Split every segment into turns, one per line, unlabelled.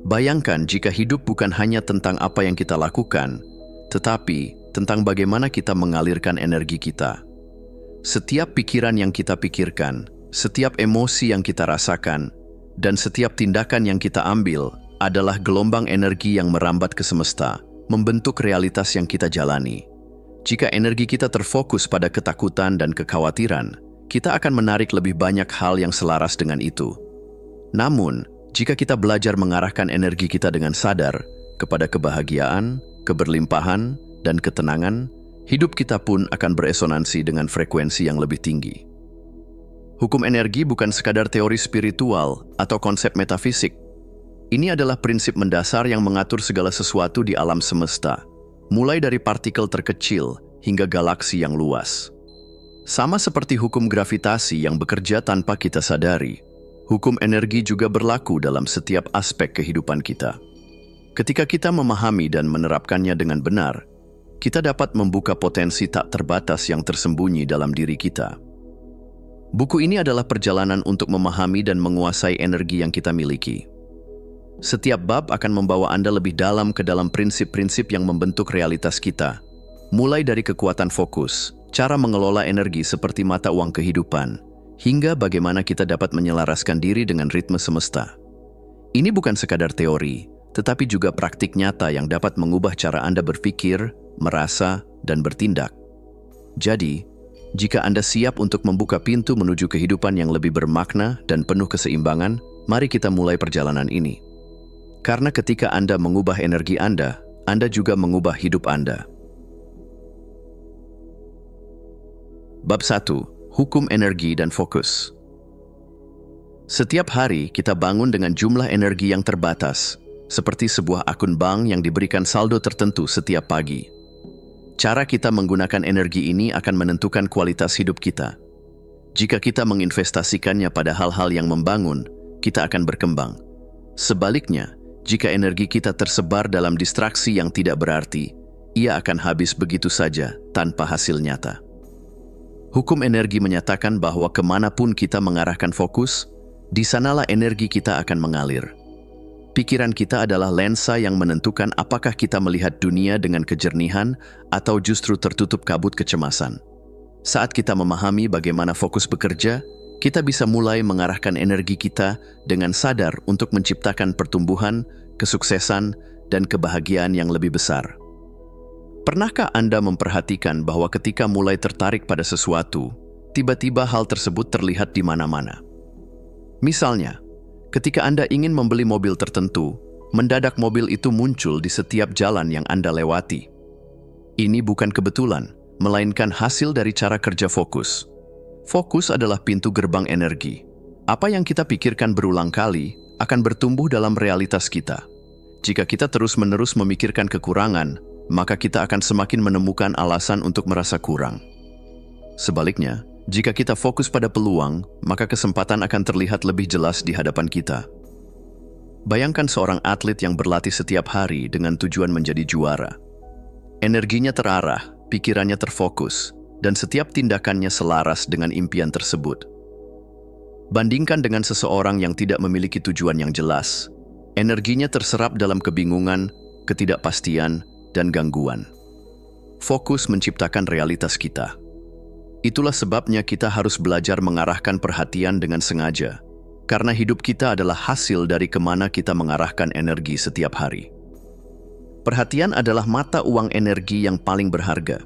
Bayangkan jika hidup bukan hanya tentang apa yang kita lakukan, tetapi tentang bagaimana kita mengalirkan energi kita. Setiap pikiran yang kita pikirkan, setiap emosi yang kita rasakan, dan setiap tindakan yang kita ambil adalah gelombang energi yang merambat ke semesta, membentuk realitas yang kita jalani. Jika energi kita terfokus pada ketakutan dan kekhawatiran, kita akan menarik lebih banyak hal yang selaras dengan itu. Namun, jika kita belajar mengarahkan energi kita dengan sadar kepada kebahagiaan, keberlimpahan, dan ketenangan, hidup kita pun akan beresonansi dengan frekuensi yang lebih tinggi. Hukum energi bukan sekadar teori spiritual atau konsep metafisik. Ini adalah prinsip mendasar yang mengatur segala sesuatu di alam semesta, mulai dari partikel terkecil hingga galaksi yang luas. Sama seperti hukum gravitasi yang bekerja tanpa kita sadari, hukum energi juga berlaku dalam setiap aspek kehidupan kita. Ketika kita memahami dan menerapkannya dengan benar, kita dapat membuka potensi tak terbatas yang tersembunyi dalam diri kita. Buku ini adalah perjalanan untuk memahami dan menguasai energi yang kita miliki. Setiap bab akan membawa Anda lebih dalam ke dalam prinsip-prinsip yang membentuk realitas kita, mulai dari kekuatan fokus, cara mengelola energi seperti mata uang kehidupan, hingga bagaimana kita dapat menyelaraskan diri dengan ritme semesta. Ini bukan sekadar teori, tetapi juga praktik nyata yang dapat mengubah cara Anda berpikir, merasa, dan bertindak. Jadi, jika Anda siap untuk membuka pintu menuju kehidupan yang lebih bermakna dan penuh keseimbangan, mari kita mulai perjalanan ini. Karena ketika Anda mengubah energi Anda juga mengubah hidup Anda. Bab 1. Hukum energi dan fokus. Setiap hari kita bangun dengan jumlah energi yang terbatas, seperti sebuah akun bank yang diberikan saldo tertentu setiap pagi. Cara kita menggunakan energi ini akan menentukan kualitas hidup kita. Jika kita menginvestasikannya pada hal-hal yang membangun, kita akan berkembang. Sebaliknya, jika energi kita tersebar dalam distraksi yang tidak berarti, ia akan habis begitu saja tanpa hasil nyata. Hukum energi menyatakan bahwa kemanapun kita mengarahkan fokus, di sanalah energi kita akan mengalir. Pikiran kita adalah lensa yang menentukan apakah kita melihat dunia dengan kejernihan atau justru tertutup kabut kecemasan. Saat kita memahami bagaimana fokus bekerja, kita bisa mulai mengarahkan energi kita dengan sadar untuk menciptakan pertumbuhan, kesuksesan, dan kebahagiaan yang lebih besar. Pernahkah Anda memperhatikan bahwa ketika mulai tertarik pada sesuatu, tiba-tiba hal tersebut terlihat di mana-mana? Misalnya, ketika Anda ingin membeli mobil tertentu, mendadak mobil itu muncul di setiap jalan yang Anda lewati. Ini bukan kebetulan, melainkan hasil dari cara kerja fokus. Fokus adalah pintu gerbang energi. Apa yang kita pikirkan berulang kali akan bertumbuh dalam realitas kita. Jika kita terus-menerus memikirkan kekurangan, maka kita akan semakin menemukan alasan untuk merasa kurang. Sebaliknya, jika kita fokus pada peluang, maka kesempatan akan terlihat lebih jelas di hadapan kita. Bayangkan seorang atlet yang berlatih setiap hari dengan tujuan menjadi juara. Energinya terarah, pikirannya terfokus, dan setiap tindakannya selaras dengan impian tersebut. Bandingkan dengan seseorang yang tidak memiliki tujuan yang jelas. Energinya terserap dalam kebingungan, ketidakpastian, dan gangguan. Fokus menciptakan realitas kita. Itulah sebabnya kita harus belajar mengarahkan perhatian dengan sengaja, karena hidup kita adalah hasil dari kemana kita mengarahkan energi setiap hari. Perhatian adalah mata uang energi yang paling berharga.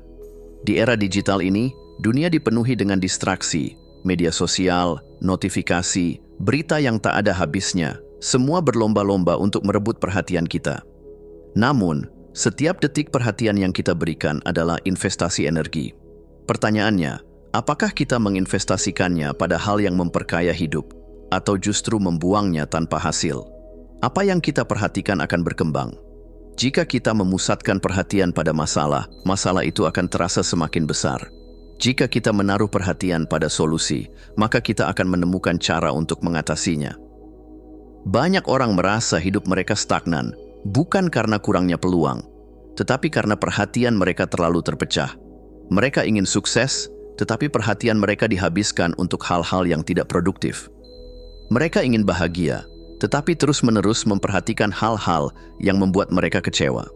Di era digital ini, dunia dipenuhi dengan distraksi, media sosial, notifikasi, berita yang tak ada habisnya, semua berlomba-lomba untuk merebut perhatian kita. Namun, setiap detik perhatian yang kita berikan adalah investasi energi. Pertanyaannya, apakah kita menginvestasikannya pada hal yang memperkaya hidup, atau justru membuangnya tanpa hasil? Apa yang kita perhatikan akan berkembang. Jika kita memusatkan perhatian pada masalah, masalah itu akan terasa semakin besar. Jika kita menaruh perhatian pada solusi, maka kita akan menemukan cara untuk mengatasinya. Banyak orang merasa hidup mereka stagnan, bukan karena kurangnya peluang, tetapi karena perhatian mereka terlalu terpecah. Mereka ingin sukses, tetapi perhatian mereka dihabiskan untuk hal-hal yang tidak produktif. Mereka ingin bahagia, tetapi terus-menerus memperhatikan hal-hal yang membuat mereka kecewa.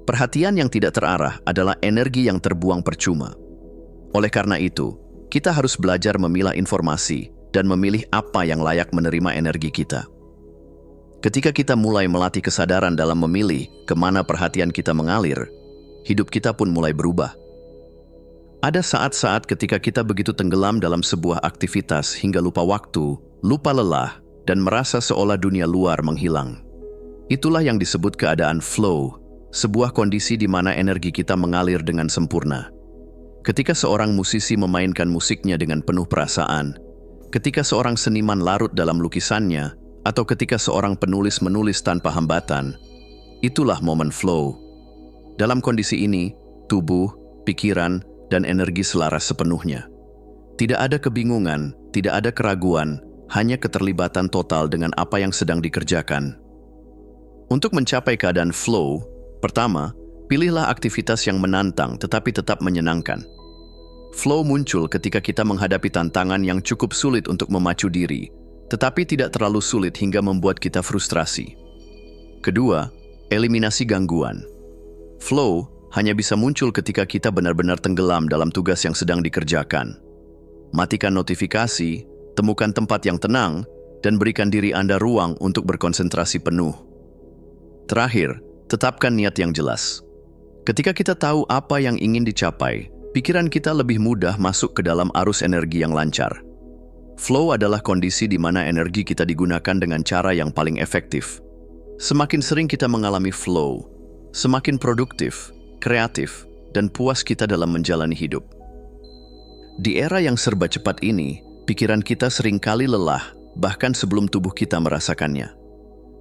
Perhatian yang tidak terarah adalah energi yang terbuang percuma. Oleh karena itu, kita harus belajar memilah informasi dan memilih apa yang layak menerima energi kita. Ketika kita mulai melatih kesadaran dalam memilih kemana perhatian kita mengalir, hidup kita pun mulai berubah. Ada saat-saat ketika kita begitu tenggelam dalam sebuah aktivitas hingga lupa waktu, lupa lelah, dan merasa seolah dunia luar menghilang. Itulah yang disebut keadaan flow, sebuah kondisi di mana energi kita mengalir dengan sempurna. Ketika seorang musisi memainkan musiknya dengan penuh perasaan, ketika seorang seniman larut dalam lukisannya, atau ketika seorang penulis menulis tanpa hambatan, itulah momen flow. Dalam kondisi ini, tubuh, pikiran, dan energi selaras sepenuhnya. Tidak ada kebingungan, tidak ada keraguan, hanya keterlibatan total dengan apa yang sedang dikerjakan. Untuk mencapai keadaan flow, pertama, pilihlah aktivitas yang menantang tetapi tetap menyenangkan. Flow muncul ketika kita menghadapi tantangan yang cukup sulit untuk memacu diri, tetapi tidak terlalu sulit hingga membuat kita frustrasi. Kedua, eliminasi gangguan. Flow hanya bisa muncul ketika kita benar-benar tenggelam dalam tugas yang sedang dikerjakan. Matikan notifikasi, temukan tempat yang tenang, dan berikan diri Anda ruang untuk berkonsentrasi penuh. Terakhir, tetapkan niat yang jelas. Ketika kita tahu apa yang ingin dicapai, pikiran kita lebih mudah masuk ke dalam arus energi yang lancar. Flow adalah kondisi di mana energi kita digunakan dengan cara yang paling efektif. Semakin sering kita mengalami flow, semakin produktif, kreatif, dan puas kita dalam menjalani hidup. Di era yang serba cepat ini, pikiran kita seringkali lelah, bahkan sebelum tubuh kita merasakannya.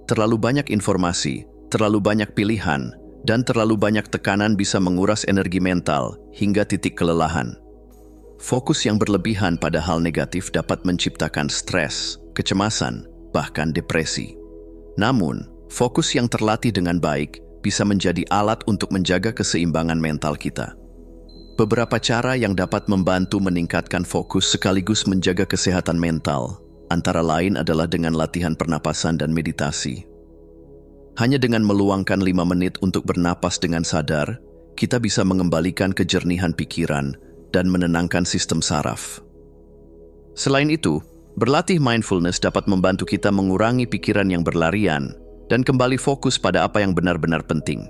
Terlalu banyak informasi, terlalu banyak pilihan, dan terlalu banyak tekanan bisa menguras energi mental hingga titik kelelahan. Fokus yang berlebihan pada hal negatif dapat menciptakan stres, kecemasan, bahkan depresi. Namun, fokus yang terlatih dengan baik bisa menjadi alat untuk menjaga keseimbangan mental kita. Beberapa cara yang dapat membantu meningkatkan fokus sekaligus menjaga kesehatan mental, antara lain adalah dengan latihan pernapasan dan meditasi. Hanya dengan meluangkan 5 menit untuk bernapas dengan sadar, kita bisa mengembalikan kejernihan pikiran dan menenangkan sistem saraf. Selain itu, berlatih mindfulness dapat membantu kita mengurangi pikiran yang berlarian dan kembali fokus pada apa yang benar-benar penting.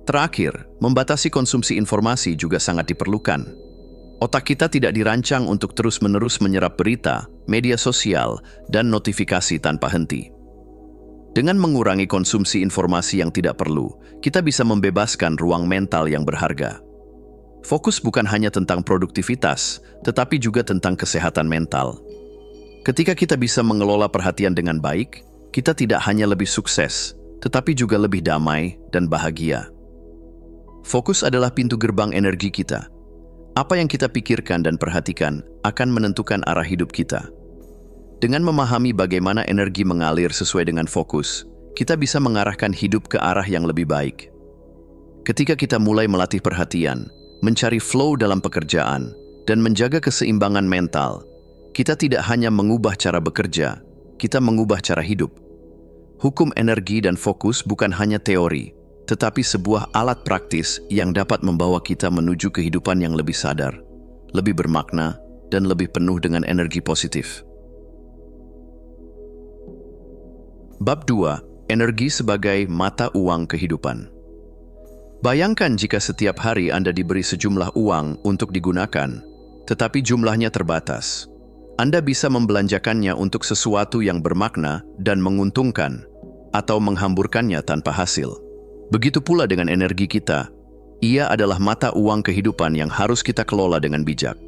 Terakhir, membatasi konsumsi informasi juga sangat diperlukan. Otak kita tidak dirancang untuk terus-menerus menyerap berita, media sosial, dan notifikasi tanpa henti. Dengan mengurangi konsumsi informasi yang tidak perlu, kita bisa membebaskan ruang mental yang berharga. Fokus bukan hanya tentang produktivitas, tetapi juga tentang kesehatan mental. Ketika kita bisa mengelola perhatian dengan baik, kita tidak hanya lebih sukses, tetapi juga lebih damai dan bahagia. Fokus adalah pintu gerbang energi kita. Apa yang kita pikirkan dan perhatikan akan menentukan arah hidup kita. Dengan memahami bagaimana energi mengalir sesuai dengan fokus, kita bisa mengarahkan hidup ke arah yang lebih baik. Ketika kita mulai melatih perhatian, mencari flow dalam pekerjaan, dan menjaga keseimbangan mental, kita tidak hanya mengubah cara bekerja, kita mengubah cara hidup. Hukum energi dan fokus bukan hanya teori, tetapi sebuah alat praktis yang dapat membawa kita menuju kehidupan yang lebih sadar, lebih bermakna, dan lebih penuh dengan energi positif. Bab 2. Energi sebagai mata uang kehidupan. Bayangkan jika setiap hari Anda diberi sejumlah uang untuk digunakan, tetapi jumlahnya terbatas. Anda bisa membelanjakannya untuk sesuatu yang bermakna dan menguntungkan, atau menghamburkannya tanpa hasil. Begitu pula dengan energi kita. Ia adalah mata uang kehidupan yang harus kita kelola dengan bijak.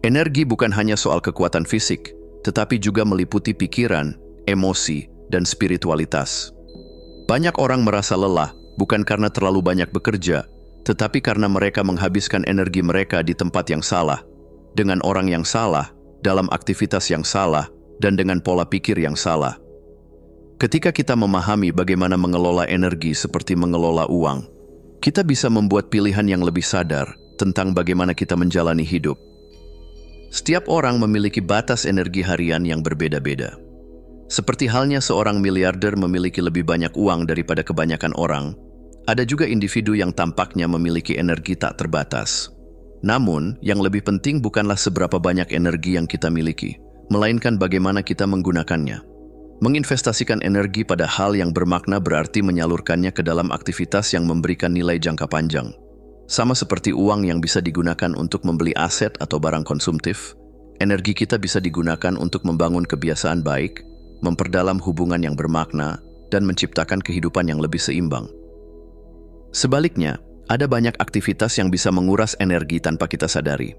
Energi bukan hanya soal kekuatan fisik, tetapi juga meliputi pikiran, emosi, dan spiritualitas. Banyak orang merasa lelah bukan karena terlalu banyak bekerja, tetapi karena mereka menghabiskan energi mereka di tempat yang salah, dengan orang yang salah, dalam aktivitas yang salah, dan dengan pola pikir yang salah. Ketika kita memahami bagaimana mengelola energi seperti mengelola uang, kita bisa membuat pilihan yang lebih sadar tentang bagaimana kita menjalani hidup. Setiap orang memiliki batas energi harian yang berbeda-beda. Seperti halnya seorang miliarder memiliki lebih banyak uang daripada kebanyakan orang, ada juga individu yang tampaknya memiliki energi tak terbatas. Namun, yang lebih penting bukanlah seberapa banyak energi yang kita miliki, melainkan bagaimana kita menggunakannya. Menginvestasikan energi pada hal yang bermakna berarti menyalurkannya ke dalam aktivitas yang memberikan nilai jangka panjang. Sama seperti uang yang bisa digunakan untuk membeli aset atau barang konsumtif, energi kita bisa digunakan untuk membangun kebiasaan baik, memperdalam hubungan yang bermakna, dan menciptakan kehidupan yang lebih seimbang. Sebaliknya, ada banyak aktivitas yang bisa menguras energi tanpa kita sadari.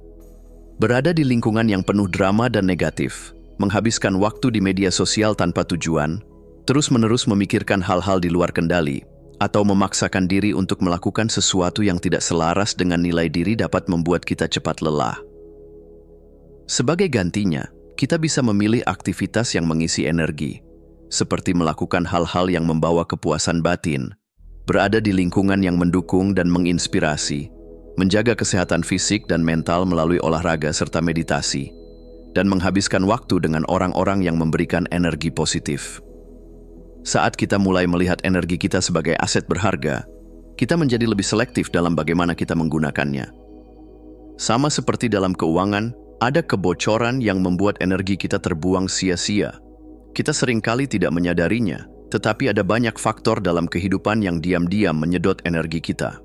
Berada di lingkungan yang penuh drama dan negatif, menghabiskan waktu di media sosial tanpa tujuan, terus-menerus memikirkan hal-hal di luar kendali, atau memaksakan diri untuk melakukan sesuatu yang tidak selaras dengan nilai diri dapat membuat kita cepat lelah. Sebagai gantinya, kita bisa memilih aktivitas yang mengisi energi, seperti melakukan hal-hal yang membawa kepuasan batin, berada di lingkungan yang mendukung dan menginspirasi, menjaga kesehatan fisik dan mental melalui olahraga serta meditasi, dan menghabiskan waktu dengan orang-orang yang memberikan energi positif. Saat kita mulai melihat energi kita sebagai aset berharga, kita menjadi lebih selektif dalam bagaimana kita menggunakannya. Sama seperti dalam keuangan, ada kebocoran yang membuat energi kita terbuang sia-sia. Kita seringkali tidak menyadarinya, tetapi ada banyak faktor dalam kehidupan yang diam-diam menyedot energi kita.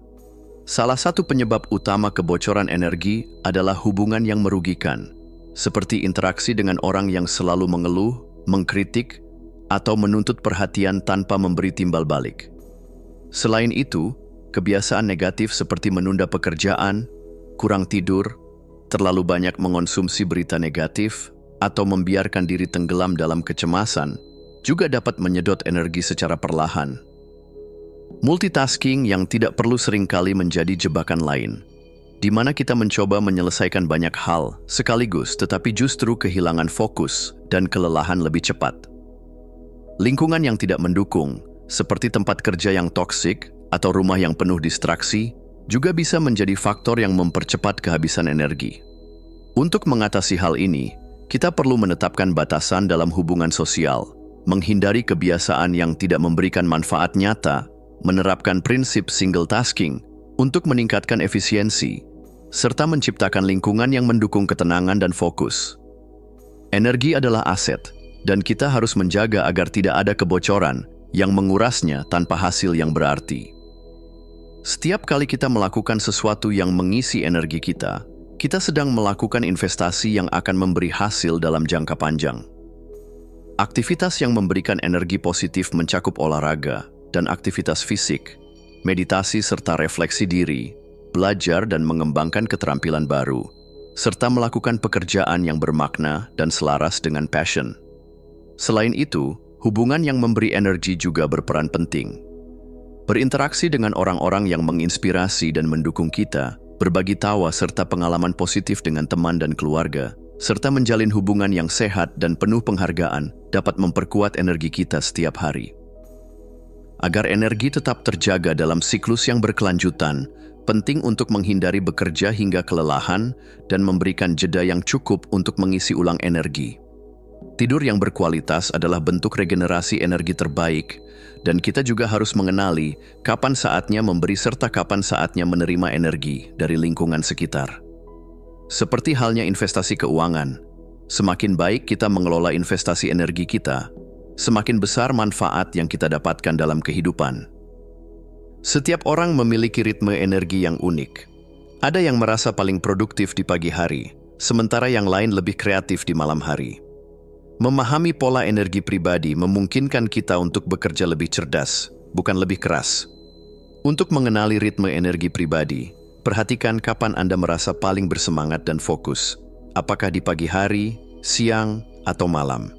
Salah satu penyebab utama kebocoran energi adalah hubungan yang merugikan, seperti interaksi dengan orang yang selalu mengeluh, mengkritik, atau menuntut perhatian tanpa memberi timbal balik. Selain itu, kebiasaan negatif seperti menunda pekerjaan, kurang tidur, terlalu banyak mengonsumsi berita negatif, atau membiarkan diri tenggelam dalam kecemasan, juga dapat menyedot energi secara perlahan. Multitasking yang tidak perlu seringkali menjadi jebakan lain, di mana kita mencoba menyelesaikan banyak hal sekaligus tetapi justru kehilangan fokus dan kelelahan lebih cepat. Lingkungan yang tidak mendukung, seperti tempat kerja yang toksik atau rumah yang penuh distraksi, juga bisa menjadi faktor yang mempercepat kehabisan energi. Untuk mengatasi hal ini, kita perlu menetapkan batasan dalam hubungan sosial, menghindari kebiasaan yang tidak memberikan manfaat nyata, menerapkan prinsip single tasking untuk meningkatkan efisiensi, serta menciptakan lingkungan yang mendukung ketenangan dan fokus. Energi adalah aset, dan kita harus menjaga agar tidak ada kebocoran yang mengurasnya tanpa hasil yang berarti. Setiap kali kita melakukan sesuatu yang mengisi energi kita sedang melakukan investasi yang akan memberi hasil dalam jangka panjang. Aktivitas yang memberikan energi positif mencakup olahraga dan aktivitas fisik, meditasi serta refleksi diri, belajar dan mengembangkan keterampilan baru, serta melakukan pekerjaan yang bermakna dan selaras dengan passion. Selain itu, hubungan yang memberi energi juga berperan penting. Berinteraksi dengan orang-orang yang menginspirasi dan mendukung kita, berbagi tawa serta pengalaman positif dengan teman dan keluarga, serta menjalin hubungan yang sehat dan penuh penghargaan dapat memperkuat energi kita setiap hari. Agar energi tetap terjaga dalam siklus yang berkelanjutan, penting untuk menghindari bekerja hingga kelelahan dan memberikan jeda yang cukup untuk mengisi ulang energi. Tidur yang berkualitas adalah bentuk regenerasi energi terbaik, dan kita juga harus mengenali kapan saatnya memberi serta kapan saatnya menerima energi dari lingkungan sekitar. Seperti halnya investasi keuangan, semakin baik kita mengelola investasi energi kita, semakin besar manfaat yang kita dapatkan dalam kehidupan. Setiap orang memiliki ritme energi yang unik. Ada yang merasa paling produktif di pagi hari, sementara yang lain lebih kreatif di malam hari. Memahami pola energi pribadi memungkinkan kita untuk bekerja lebih cerdas, bukan lebih keras. Untuk mengenali ritme energi pribadi, perhatikan kapan Anda merasa paling bersemangat dan fokus, apakah di pagi hari, siang, atau malam.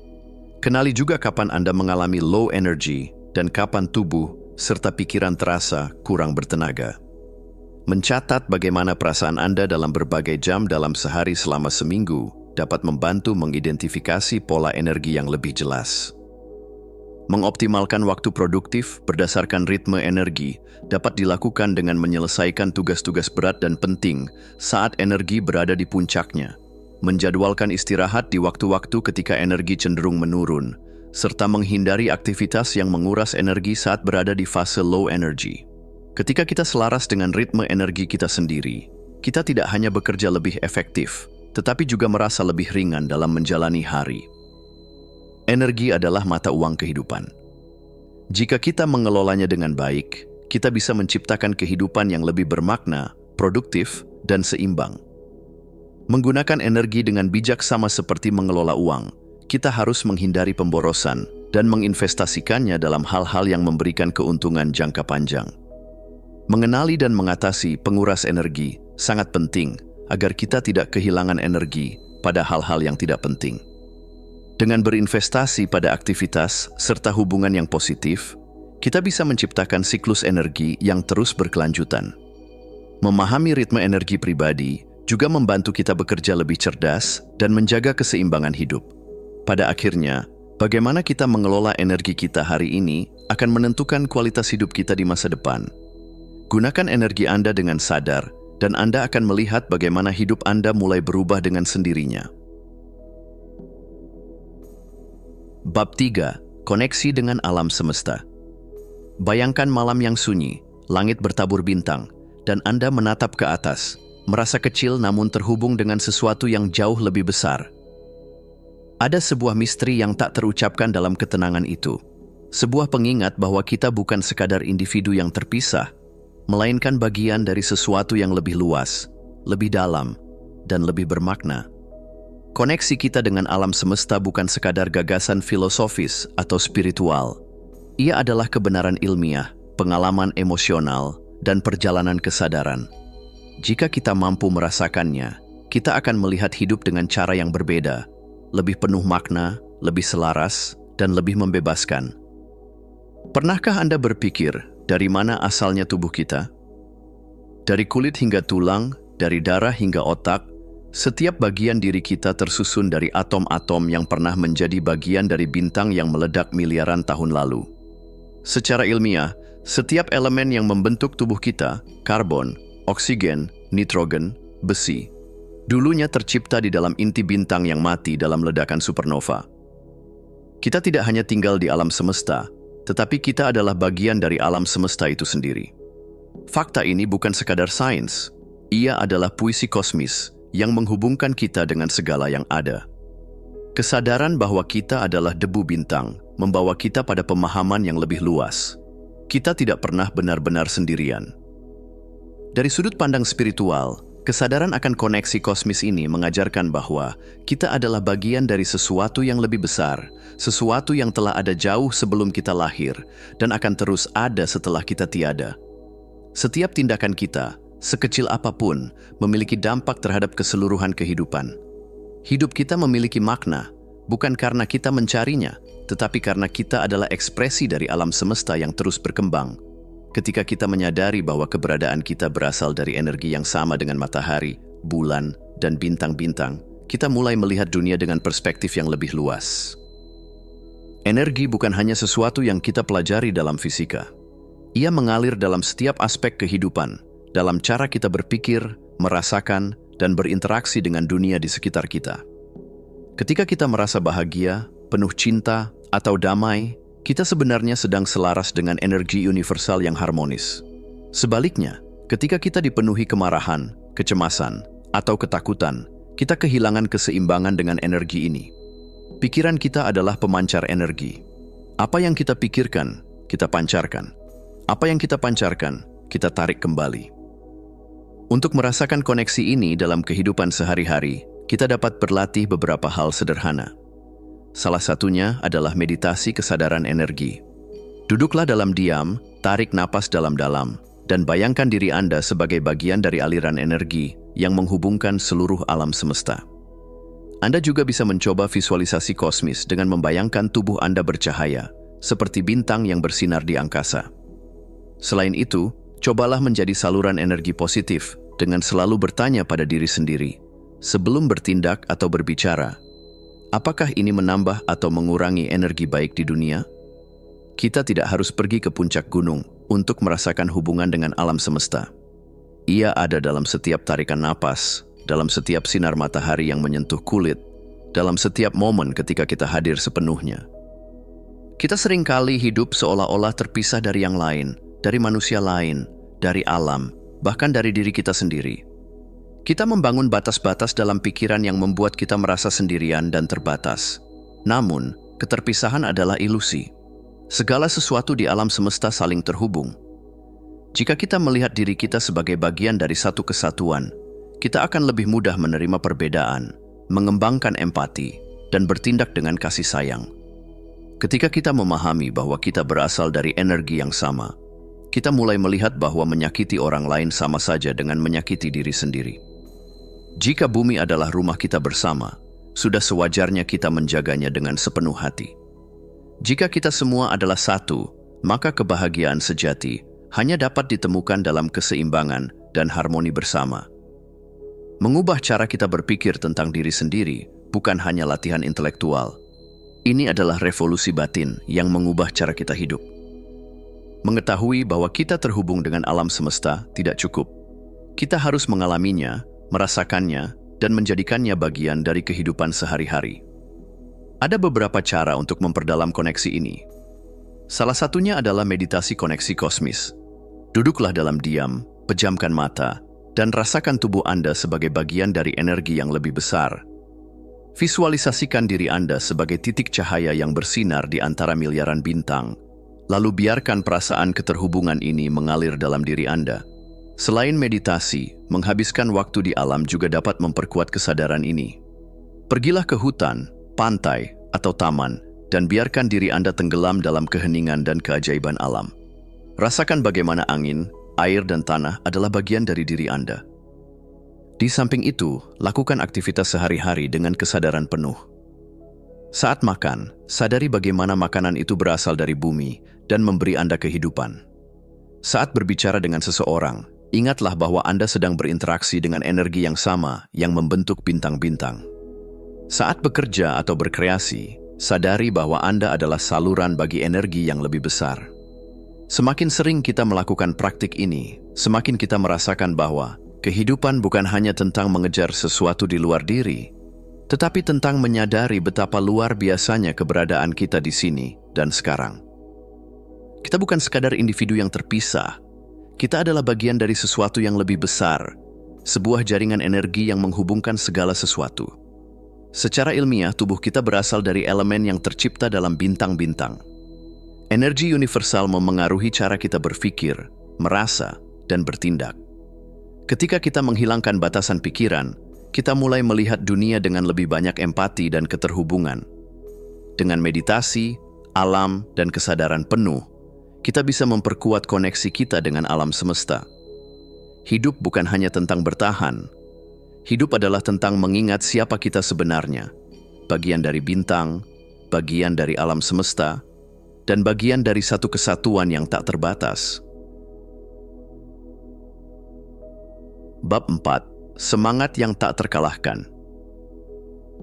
Kenali juga kapan Anda mengalami low energy dan kapan tubuh serta pikiran terasa kurang bertenaga. Mencatat bagaimana perasaan Anda dalam berbagai jam dalam sehari selama seminggu dapat membantu mengidentifikasi pola energi yang lebih jelas. Mengoptimalkan waktu produktif berdasarkan ritme energi dapat dilakukan dengan menyelesaikan tugas-tugas berat dan penting saat energi berada di puncaknya, menjadwalkan istirahat di waktu-waktu ketika energi cenderung menurun, serta menghindari aktivitas yang menguras energi saat berada di fase low energy. Ketika kita selaras dengan ritme energi kita sendiri, kita tidak hanya bekerja lebih efektif, tetapi juga merasa lebih ringan dalam menjalani hari. Energi adalah mata uang kehidupan. Jika kita mengelolanya dengan baik, kita bisa menciptakan kehidupan yang lebih bermakna, produktif, dan seimbang. Menggunakan energi dengan bijak sama seperti mengelola uang, kita harus menghindari pemborosan dan menginvestasikannya dalam hal-hal yang memberikan keuntungan jangka panjang. Mengenali dan mengatasi penguras energi sangat penting agar kita tidak kehilangan energi pada hal-hal yang tidak penting. Dengan berinvestasi pada aktivitas serta hubungan yang positif, kita bisa menciptakan siklus energi yang terus berkelanjutan. Memahami ritme energi pribadi juga membantu kita bekerja lebih cerdas dan menjaga keseimbangan hidup. Pada akhirnya, bagaimana kita mengelola energi kita hari ini akan menentukan kualitas hidup kita di masa depan. Gunakan energi Anda dengan sadar, dan Anda akan melihat bagaimana hidup Anda mulai berubah dengan sendirinya. Bab 3. Koneksi dengan alam semesta. Bayangkan malam yang sunyi, langit bertabur bintang, dan Anda menatap ke atas, merasa kecil namun terhubung dengan sesuatu yang jauh lebih besar. Ada sebuah misteri yang tak terucapkan dalam ketenangan itu. Sebuah pengingat bahwa kita bukan sekadar individu yang terpisah, melainkan bagian dari sesuatu yang lebih luas, lebih dalam, dan lebih bermakna. Koneksi kita dengan alam semesta bukan sekadar gagasan filosofis atau spiritual. Ia adalah kebenaran ilmiah, pengalaman emosional, dan perjalanan kesadaran. Jika kita mampu merasakannya, kita akan melihat hidup dengan cara yang berbeda, lebih penuh makna, lebih selaras, dan lebih membebaskan. Pernahkah Anda berpikir, dari mana asalnya tubuh kita? Dari kulit hingga tulang, dari darah hingga otak, setiap bagian diri kita tersusun dari atom-atom yang pernah menjadi bagian dari bintang yang meledak miliaran tahun lalu. Secara ilmiah, setiap elemen yang membentuk tubuh kita, karbon, oksigen, nitrogen, besi, dulunya tercipta di dalam inti bintang yang mati dalam ledakan supernova. Kita tidak hanya tinggal di alam semesta, tetapi kita adalah bagian dari alam semesta itu sendiri. Fakta ini bukan sekadar sains, ia adalah puisi kosmis yang menghubungkan kita dengan segala yang ada. Kesadaran bahwa kita adalah debu bintang membawa kita pada pemahaman yang lebih luas. Kita tidak pernah benar-benar sendirian. Dari sudut pandang spiritual, kesadaran akan koneksi kosmis ini mengajarkan bahwa kita adalah bagian dari sesuatu yang lebih besar, sesuatu yang telah ada jauh sebelum kita lahir dan akan terus ada setelah kita tiada. Setiap tindakan kita, sekecil apapun, memiliki dampak terhadap keseluruhan kehidupan. Hidup kita memiliki makna, bukan karena kita mencarinya, tetapi karena kita adalah ekspresi dari alam semesta yang terus berkembang. Ketika kita menyadari bahwa keberadaan kita berasal dari energi yang sama dengan matahari, bulan, dan bintang-bintang, kita mulai melihat dunia dengan perspektif yang lebih luas. Energi bukan hanya sesuatu yang kita pelajari dalam fisika. Ia mengalir dalam setiap aspek kehidupan, dalam cara kita berpikir, merasakan, dan berinteraksi dengan dunia di sekitar kita. Ketika kita merasa bahagia, penuh cinta, atau damai, kita sebenarnya sedang selaras dengan energi universal yang harmonis. Sebaliknya, ketika kita dipenuhi kemarahan, kecemasan, atau ketakutan, kita kehilangan keseimbangan dengan energi ini. Pikiran kita adalah pemancar energi. Apa yang kita pikirkan, kita pancarkan. Apa yang kita pancarkan, kita tarik kembali. Untuk merasakan koneksi ini dalam kehidupan sehari-hari, kita dapat berlatih beberapa hal sederhana. Salah satunya adalah meditasi kesadaran energi. Duduklah dalam diam, tarik napas dalam-dalam, dan bayangkan diri Anda sebagai bagian dari aliran energi yang menghubungkan seluruh alam semesta. Anda juga bisa mencoba visualisasi kosmis dengan membayangkan tubuh Anda bercahaya, seperti bintang yang bersinar di angkasa. Selain itu, cobalah menjadi saluran energi positif dengan selalu bertanya pada diri sendiri, sebelum bertindak atau berbicara, apakah ini menambah atau mengurangi energi baik di dunia? Kita tidak harus pergi ke puncak gunung untuk merasakan hubungan dengan alam semesta. Ia ada dalam setiap tarikan napas, dalam setiap sinar matahari yang menyentuh kulit, dalam setiap momen ketika kita hadir sepenuhnya. Kita seringkali hidup seolah-olah terpisah dari yang lain, dari manusia lain, dari alam, bahkan dari diri kita sendiri. Kita membangun batas-batas dalam pikiran yang membuat kita merasa sendirian dan terbatas. Namun, keterpisahan adalah ilusi. Segala sesuatu di alam semesta saling terhubung. Jika kita melihat diri kita sebagai bagian dari satu kesatuan, kita akan lebih mudah menerima perbedaan, mengembangkan empati, dan bertindak dengan kasih sayang. Ketika kita memahami bahwa kita berasal dari energi yang sama, kita mulai melihat bahwa menyakiti orang lain sama saja dengan menyakiti diri sendiri. Jika bumi adalah rumah kita bersama, sudah sewajarnya kita menjaganya dengan sepenuh hati. Jika kita semua adalah satu, maka kebahagiaan sejati hanya dapat ditemukan dalam keseimbangan dan harmoni bersama. Mengubah cara kita berpikir tentang diri sendiri bukan hanya latihan intelektual. Ini adalah revolusi batin yang mengubah cara kita hidup. Mengetahui bahwa kita terhubung dengan alam semesta tidak cukup. Kita harus mengalaminya, merasakannya, dan menjadikannya bagian dari kehidupan sehari-hari. Ada beberapa cara untuk memperdalam koneksi ini. Salah satunya adalah meditasi koneksi kosmis. Duduklah dalam diam, pejamkan mata, dan rasakan tubuh Anda sebagai bagian dari energi yang lebih besar. Visualisasikan diri Anda sebagai titik cahaya yang bersinar di antara miliaran bintang, lalu biarkan perasaan keterhubungan ini mengalir dalam diri Anda. Selain meditasi, menghabiskan waktu di alam juga dapat memperkuat kesadaran ini. Pergilah ke hutan, pantai, atau taman, dan biarkan diri Anda tenggelam dalam keheningan dan keajaiban alam. Rasakan bagaimana angin, air, dan tanah adalah bagian dari diri Anda. Di samping itu, lakukan aktivitas sehari-hari dengan kesadaran penuh. Saat makan, sadari bagaimana makanan itu berasal dari bumi dan memberi Anda kehidupan. Saat berbicara dengan seseorang, ingatlah bahwa Anda sedang berinteraksi dengan energi yang sama yang membentuk bintang-bintang. Saat bekerja atau berkreasi, sadari bahwa Anda adalah saluran bagi energi yang lebih besar. Semakin sering kita melakukan praktik ini, semakin kita merasakan bahwa kehidupan bukan hanya tentang mengejar sesuatu di luar diri, tetapi tentang menyadari betapa luar biasanya keberadaan kita di sini dan sekarang. Kita bukan sekadar individu yang terpisah. Kita adalah bagian dari sesuatu yang lebih besar, sebuah jaringan energi yang menghubungkan segala sesuatu. Secara ilmiah, tubuh kita berasal dari elemen yang tercipta dalam bintang-bintang. Energi universal memengaruhi cara kita berpikir, merasa, dan bertindak. Ketika kita menghilangkan batasan pikiran, kita mulai melihat dunia dengan lebih banyak empati dan keterhubungan. Dengan meditasi, alam, dan kesadaran penuh, kita bisa memperkuat koneksi kita dengan alam semesta. Hidup bukan hanya tentang bertahan. Hidup adalah tentang mengingat siapa kita sebenarnya, bagian dari bintang, bagian dari alam semesta, dan bagian dari satu kesatuan yang tak terbatas. Bab 4. Semangat yang tak terkalahkan.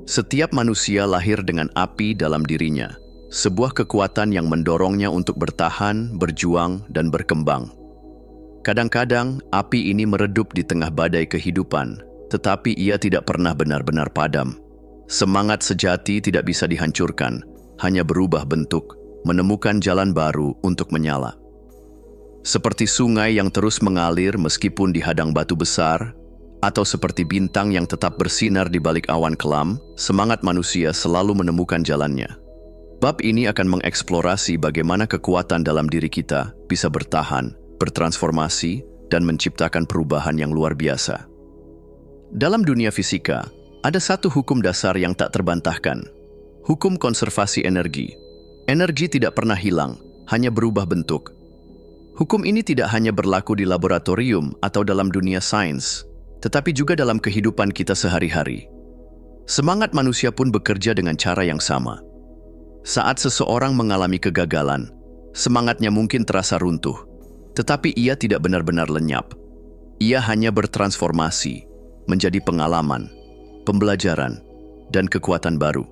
Setiap manusia lahir dengan api dalam dirinya, sebuah kekuatan yang mendorongnya untuk bertahan, berjuang, dan berkembang. Kadang-kadang, api ini meredup di tengah badai kehidupan, tetapi ia tidak pernah benar-benar padam. Semangat sejati tidak bisa dihancurkan, hanya berubah bentuk, menemukan jalan baru untuk menyala. Seperti sungai yang terus mengalir meskipun dihadang batu besar, atau seperti bintang yang tetap bersinar di balik awan kelam, semangat manusia selalu menemukan jalannya. Bab ini akan mengeksplorasi bagaimana kekuatan dalam diri kita bisa bertahan, bertransformasi, dan menciptakan perubahan yang luar biasa. Dalam dunia fisika, ada satu hukum dasar yang tak terbantahkan. Hukum konservasi energi. Energi tidak pernah hilang, hanya berubah bentuk. Hukum ini tidak hanya berlaku di laboratorium atau dalam dunia sains, tetapi juga dalam kehidupan kita sehari-hari. Semangat manusia pun bekerja dengan cara yang sama. Saat seseorang mengalami kegagalan, semangatnya mungkin terasa runtuh, tetapi ia tidak benar-benar lenyap. Ia hanya bertransformasi, menjadi pengalaman, pembelajaran, dan kekuatan baru.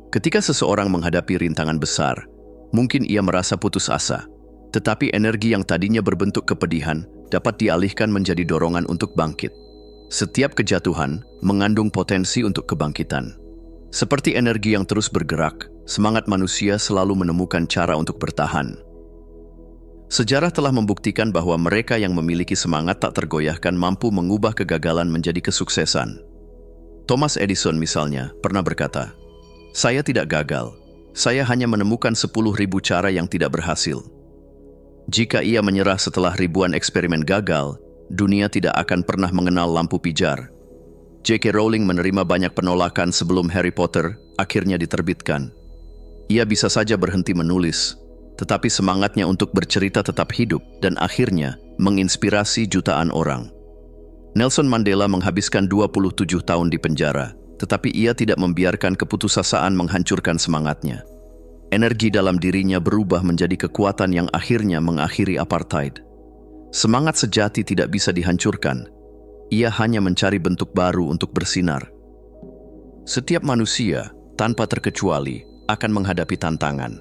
Ketika seseorang menghadapi rintangan besar, mungkin ia merasa putus asa, tetapi energi yang tadinya berbentuk kepedihan dapat dialihkan menjadi dorongan untuk bangkit. Setiap kejatuhan mengandung potensi untuk kebangkitan. Seperti energi yang terus bergerak, semangat manusia selalu menemukan cara untuk bertahan. Sejarah telah membuktikan bahwa mereka yang memiliki semangat tak tergoyahkan mampu mengubah kegagalan menjadi kesuksesan. Thomas Edison misalnya pernah berkata, "Saya tidak gagal, saya hanya menemukan 10.000 cara yang tidak berhasil." Jika ia menyerah setelah ribuan eksperimen gagal, dunia tidak akan pernah mengenal lampu pijar. J.K. Rowling menerima banyak penolakan sebelum Harry Potter akhirnya diterbitkan. Ia bisa saja berhenti menulis, tetapi semangatnya untuk bercerita tetap hidup dan akhirnya menginspirasi jutaan orang. Nelson Mandela menghabiskan 27 tahun di penjara, tetapi ia tidak membiarkan keputusasaan menghancurkan semangatnya. Energi dalam dirinya berubah menjadi kekuatan yang akhirnya mengakhiri apartheid. Semangat sejati tidak bisa dihancurkan. Ia hanya mencari bentuk baru untuk bersinar. Setiap manusia, tanpa terkecuali, akan menghadapi tantangan.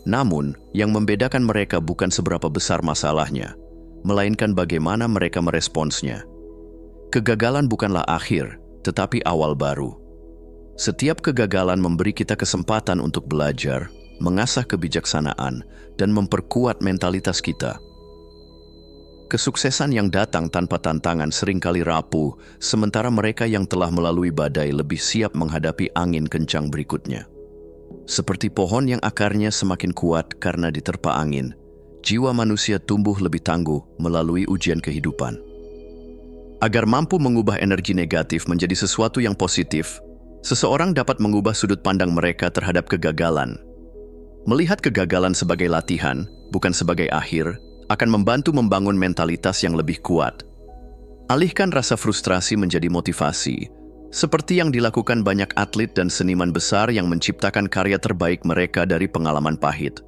Namun, yang membedakan mereka bukan seberapa besar masalahnya, melainkan bagaimana mereka meresponsnya. Kegagalan bukanlah akhir, tetapi awal baru. Setiap kegagalan memberi kita kesempatan untuk belajar, mengasah kebijaksanaan, dan memperkuat mentalitas kita. Kesuksesan yang datang tanpa tantangan seringkali rapuh, sementara mereka yang telah melalui badai lebih siap menghadapi angin kencang berikutnya. Seperti pohon yang akarnya semakin kuat karena diterpa angin, jiwa manusia tumbuh lebih tangguh melalui ujian kehidupan. Agar mampu mengubah energi negatif menjadi sesuatu yang positif, seseorang dapat mengubah sudut pandang mereka terhadap kegagalan. Melihat kegagalan sebagai latihan, bukan sebagai akhir, akan membantu membangun mentalitas yang lebih kuat. Alihkan rasa frustrasi menjadi motivasi, seperti yang dilakukan banyak atlet dan seniman besar yang menciptakan karya terbaik mereka dari pengalaman pahit.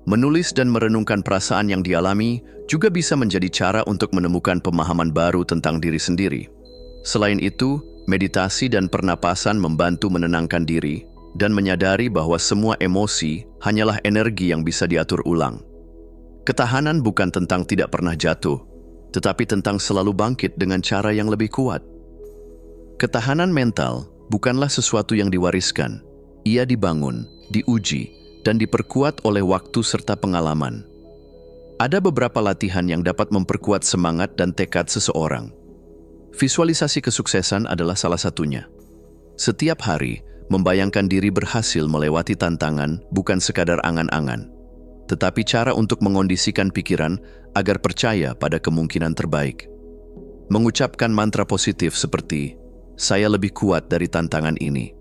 Menulis dan merenungkan perasaan yang dialami juga bisa menjadi cara untuk menemukan pemahaman baru tentang diri sendiri. Selain itu, meditasi dan pernapasan membantu menenangkan diri dan menyadari bahwa semua emosi hanyalah energi yang bisa diatur ulang. Ketahanan bukan tentang tidak pernah jatuh, tetapi tentang selalu bangkit dengan cara yang lebih kuat. Ketahanan mental bukanlah sesuatu yang diwariskan. Ia dibangun, diuji, dan diperkuat oleh waktu serta pengalaman. Ada beberapa latihan yang dapat memperkuat semangat dan tekad seseorang. Visualisasi kesuksesan adalah salah satunya. Setiap hari, membayangkan diri berhasil melewati tantangan bukan sekadar angan-angan, tetapi cara untuk mengondisikan pikiran agar percaya pada kemungkinan terbaik. Mengucapkan mantra positif seperti, "Saya lebih kuat dari tantangan ini,"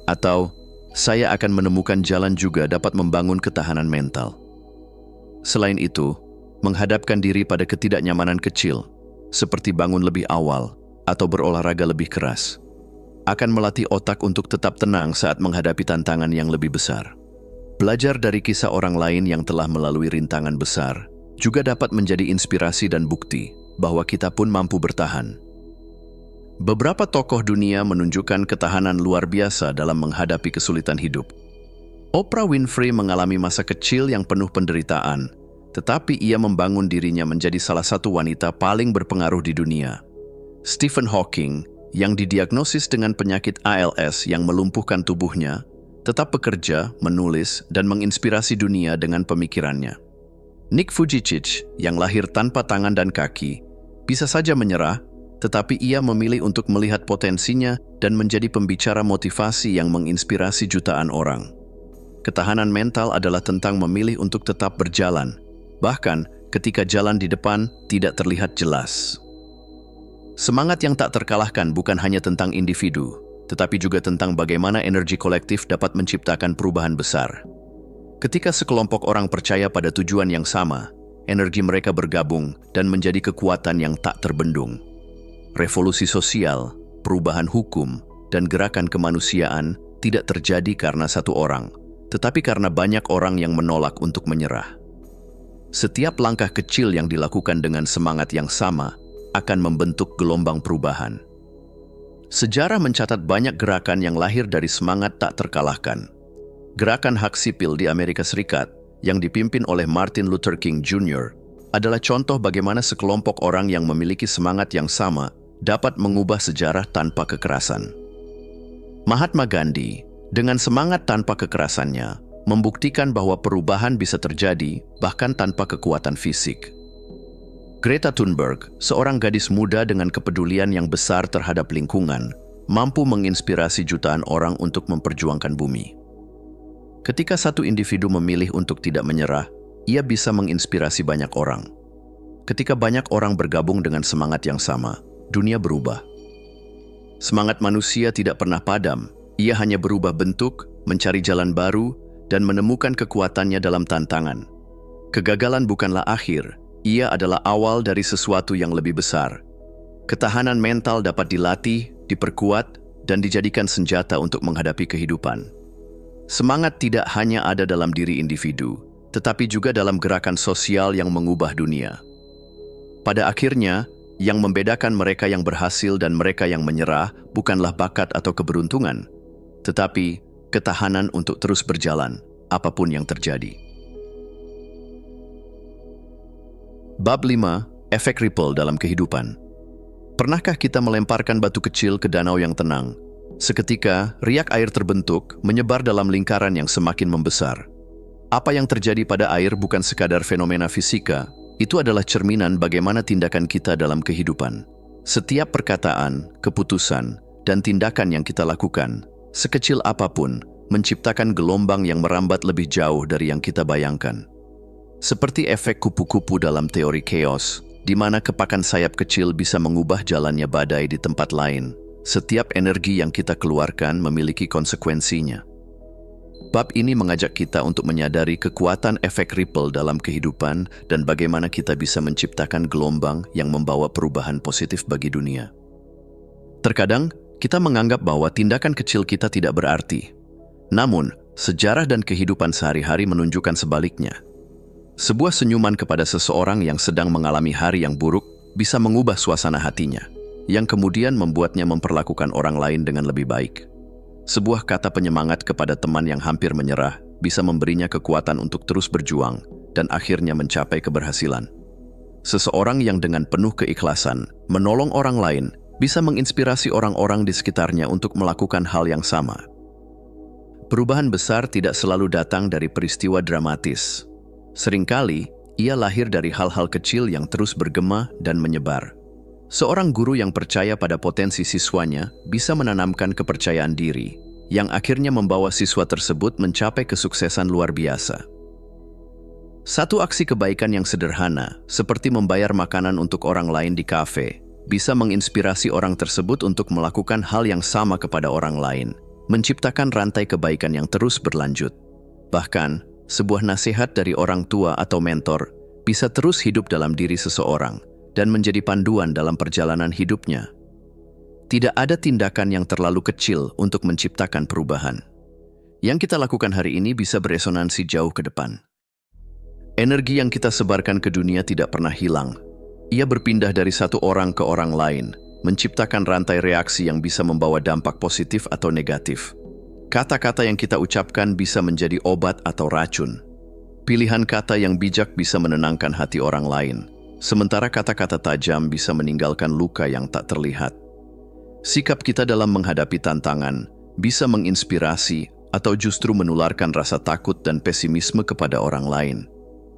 atau "Saya akan menemukan jalan," juga dapat membangun ketahanan mental. Selain itu, menghadapkan diri pada ketidaknyamanan kecil, seperti bangun lebih awal atau berolahraga lebih keras, akan melatih otak untuk tetap tenang saat menghadapi tantangan yang lebih besar. Belajar dari kisah orang lain yang telah melalui rintangan besar juga dapat menjadi inspirasi dan bukti bahwa kita pun mampu bertahan. Beberapa tokoh dunia menunjukkan ketahanan luar biasa dalam menghadapi kesulitan hidup. Oprah Winfrey mengalami masa kecil yang penuh penderitaan, tetapi ia membangun dirinya menjadi salah satu wanita paling berpengaruh di dunia. Stephen Hawking, yang didiagnosis dengan penyakit ALS yang melumpuhkan tubuhnya, tetap bekerja, menulis, dan menginspirasi dunia dengan pemikirannya. Nick Vujicic, yang lahir tanpa tangan dan kaki, bisa saja menyerah, tetapi ia memilih untuk melihat potensinya dan menjadi pembicara motivasi yang menginspirasi jutaan orang. Ketahanan mental adalah tentang memilih untuk tetap berjalan, bahkan ketika jalan di depan tidak terlihat jelas. Semangat yang tak terkalahkan bukan hanya tentang individu, tetapi juga tentang bagaimana energi kolektif dapat menciptakan perubahan besar. Ketika sekelompok orang percaya pada tujuan yang sama, energi mereka bergabung dan menjadi kekuatan yang tak terbendung. Revolusi sosial, perubahan hukum, dan gerakan kemanusiaan tidak terjadi karena satu orang, tetapi karena banyak orang yang menolak untuk menyerah. Setiap langkah kecil yang dilakukan dengan semangat yang sama akan membentuk gelombang perubahan. Sejarah mencatat banyak gerakan yang lahir dari semangat tak terkalahkan. Gerakan hak sipil di Amerika Serikat yang dipimpin oleh Martin Luther King Jr. adalah contoh bagaimana sekelompok orang yang memiliki semangat yang sama dapat mengubah sejarah tanpa kekerasan. Mahatma Gandhi, Dengan semangat tanpa kekerasannya, membuktikan bahwa perubahan bisa terjadi bahkan tanpa kekuatan fisik. Greta Thunberg, seorang gadis muda dengan kepedulian yang besar terhadap lingkungan, mampu menginspirasi jutaan orang untuk memperjuangkan bumi. Ketika satu individu memilih untuk tidak menyerah, ia bisa menginspirasi banyak orang. Ketika banyak orang bergabung dengan semangat yang sama, dunia berubah. Semangat manusia tidak pernah padam, ia hanya berubah bentuk, mencari jalan baru, dan menemukan kekuatannya dalam tantangan. Kegagalan bukanlah akhir, ia adalah awal dari sesuatu yang lebih besar. Ketahanan mental dapat dilatih, diperkuat, dan dijadikan senjata untuk menghadapi kehidupan. Semangat tidak hanya ada dalam diri individu, tetapi juga dalam gerakan sosial yang mengubah dunia. Pada akhirnya, yang membedakan mereka yang berhasil dan mereka yang menyerah bukanlah bakat atau keberuntungan, tetapi ketahanan untuk terus berjalan, apapun yang terjadi. Bab 5. Efek ripple dalam kehidupan. Pernahkah kita melemparkan batu kecil ke danau yang tenang? Seketika, riak air terbentuk, menyebar dalam lingkaran yang semakin membesar. Apa yang terjadi pada air bukan sekadar fenomena fisika, itu adalah cerminan bagaimana tindakan kita dalam kehidupan. Setiap perkataan, keputusan, dan tindakan yang kita lakukan, sekecil apapun, menciptakan gelombang yang merambat lebih jauh dari yang kita bayangkan. Seperti efek kupu-kupu dalam teori chaos, di mana kepakan sayap kecil bisa mengubah jalannya badai di tempat lain. Setiap energi yang kita keluarkan memiliki konsekuensinya. Bab ini mengajak kita untuk menyadari kekuatan efek ripple dalam kehidupan dan bagaimana kita bisa menciptakan gelombang yang membawa perubahan positif bagi dunia. Terkadang, kita menganggap bahwa tindakan kecil kita tidak berarti. Namun, sejarah dan kehidupan sehari-hari menunjukkan sebaliknya. Sebuah senyuman kepada seseorang yang sedang mengalami hari yang buruk bisa mengubah suasana hatinya, yang kemudian membuatnya memperlakukan orang lain dengan lebih baik. Sebuah kata penyemangat kepada teman yang hampir menyerah bisa memberinya kekuatan untuk terus berjuang dan akhirnya mencapai keberhasilan. Seseorang yang dengan penuh keikhlasan menolong orang lain bisa menginspirasi orang-orang di sekitarnya untuk melakukan hal yang sama. Perubahan besar tidak selalu datang dari peristiwa dramatis. Seringkali, ia lahir dari hal-hal kecil yang terus bergema dan menyebar. Seorang guru yang percaya pada potensi siswanya bisa menanamkan kepercayaan diri, yang akhirnya membawa siswa tersebut mencapai kesuksesan luar biasa. Satu aksi kebaikan yang sederhana, seperti membayar makanan untuk orang lain di kafe, bisa menginspirasi orang tersebut untuk melakukan hal yang sama kepada orang lain, menciptakan rantai kebaikan yang terus berlanjut. Bahkan, sebuah nasihat dari orang tua atau mentor bisa terus hidup dalam diri seseorang dan menjadi panduan dalam perjalanan hidupnya. Tidak ada tindakan yang terlalu kecil untuk menciptakan perubahan. Yang kita lakukan hari ini bisa beresonansi jauh ke depan. Energi yang kita sebarkan ke dunia tidak pernah hilang. Ia berpindah dari satu orang ke orang lain, menciptakan rantai reaksi yang bisa membawa dampak positif atau negatif. Kata-kata yang kita ucapkan bisa menjadi obat atau racun. Pilihan kata yang bijak bisa menenangkan hati orang lain, sementara kata-kata tajam bisa meninggalkan luka yang tak terlihat. Sikap kita dalam menghadapi tantangan bisa menginspirasi atau justru menularkan rasa takut dan pesimisme kepada orang lain.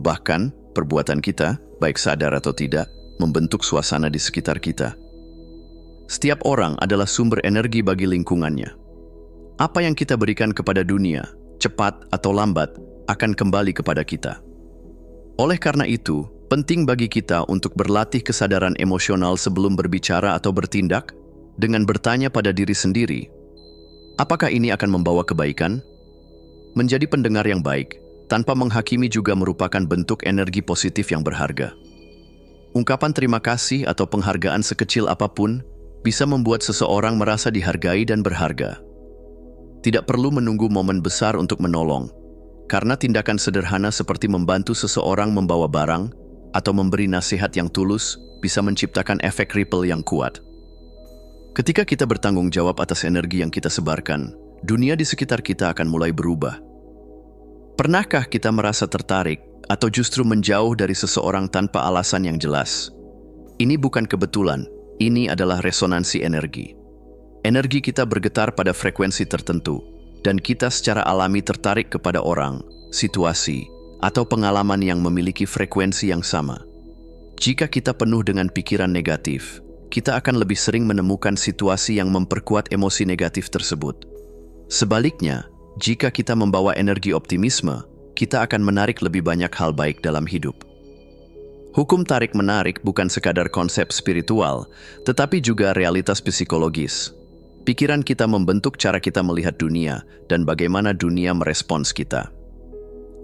Bahkan, perbuatan kita, baik sadar atau tidak, membentuk suasana di sekitar kita. Setiap orang adalah sumber energi bagi lingkungannya. Apa yang kita berikan kepada dunia, cepat atau lambat, akan kembali kepada kita. Oleh karena itu, penting bagi kita untuk berlatih kesadaran emosional sebelum berbicara atau bertindak, dengan bertanya pada diri sendiri, apakah ini akan membawa kebaikan? Menjadi pendengar yang baik, tanpa menghakimi juga merupakan bentuk energi positif yang berharga. Ungkapan terima kasih atau penghargaan sekecil apapun bisa membuat seseorang merasa dihargai dan berharga. Tidak perlu menunggu momen besar untuk menolong, karena tindakan sederhana seperti membantu seseorang membawa barang atau memberi nasihat yang tulus bisa menciptakan efek ripple yang kuat. Ketika kita bertanggung jawab atas energi yang kita sebarkan, dunia di sekitar kita akan mulai berubah. Pernahkah kita merasa tertarik atau justru menjauh dari seseorang tanpa alasan yang jelas? Ini bukan kebetulan, ini adalah resonansi energi. Energi kita bergetar pada frekuensi tertentu, dan kita secara alami tertarik kepada orang, situasi, atau pengalaman yang memiliki frekuensi yang sama. Jika kita penuh dengan pikiran negatif, kita akan lebih sering menemukan situasi yang memperkuat emosi negatif tersebut. Sebaliknya, jika kita membawa energi optimisme, kita akan menarik lebih banyak hal baik dalam hidup. Hukum tarik-menarik bukan sekadar konsep spiritual, tetapi juga realitas psikologis. Pikiran kita membentuk cara kita melihat dunia dan bagaimana dunia merespons kita.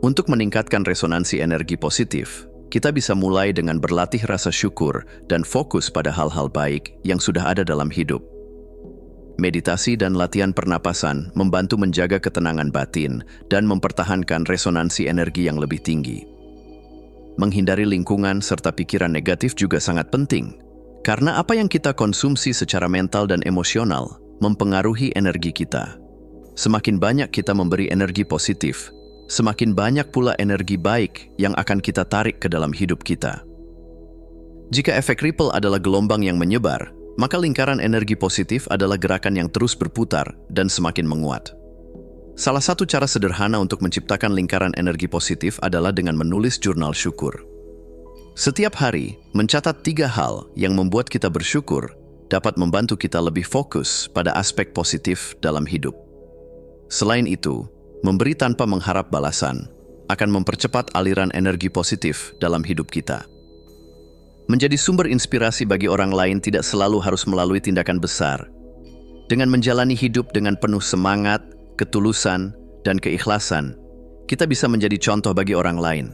Untuk meningkatkan resonansi energi positif, kita bisa mulai dengan berlatih rasa syukur dan fokus pada hal-hal baik yang sudah ada dalam hidup. Meditasi dan latihan pernapasan membantu menjaga ketenangan batin dan mempertahankan resonansi energi yang lebih tinggi. Menghindari lingkungan serta pikiran negatif juga sangat penting, karena apa yang kita konsumsi secara mental dan emosional mempengaruhi energi kita. Semakin banyak kita memberi energi positif, semakin banyak pula energi baik yang akan kita tarik ke dalam hidup kita. Jika efek ripple adalah gelombang yang menyebar, maka lingkaran energi positif adalah gerakan yang terus berputar dan semakin menguat. Salah satu cara sederhana untuk menciptakan lingkaran energi positif adalah dengan menulis jurnal syukur. Setiap hari, mencatat 3 hal yang membuat kita bersyukur dapat membantu kita lebih fokus pada aspek positif dalam hidup. Selain itu, memberi tanpa mengharap balasan akan mempercepat aliran energi positif dalam hidup kita. Menjadi sumber inspirasi bagi orang lain tidak selalu harus melalui tindakan besar. Dengan menjalani hidup dengan penuh semangat, ketulusan, dan keikhlasan, kita bisa menjadi contoh bagi orang lain.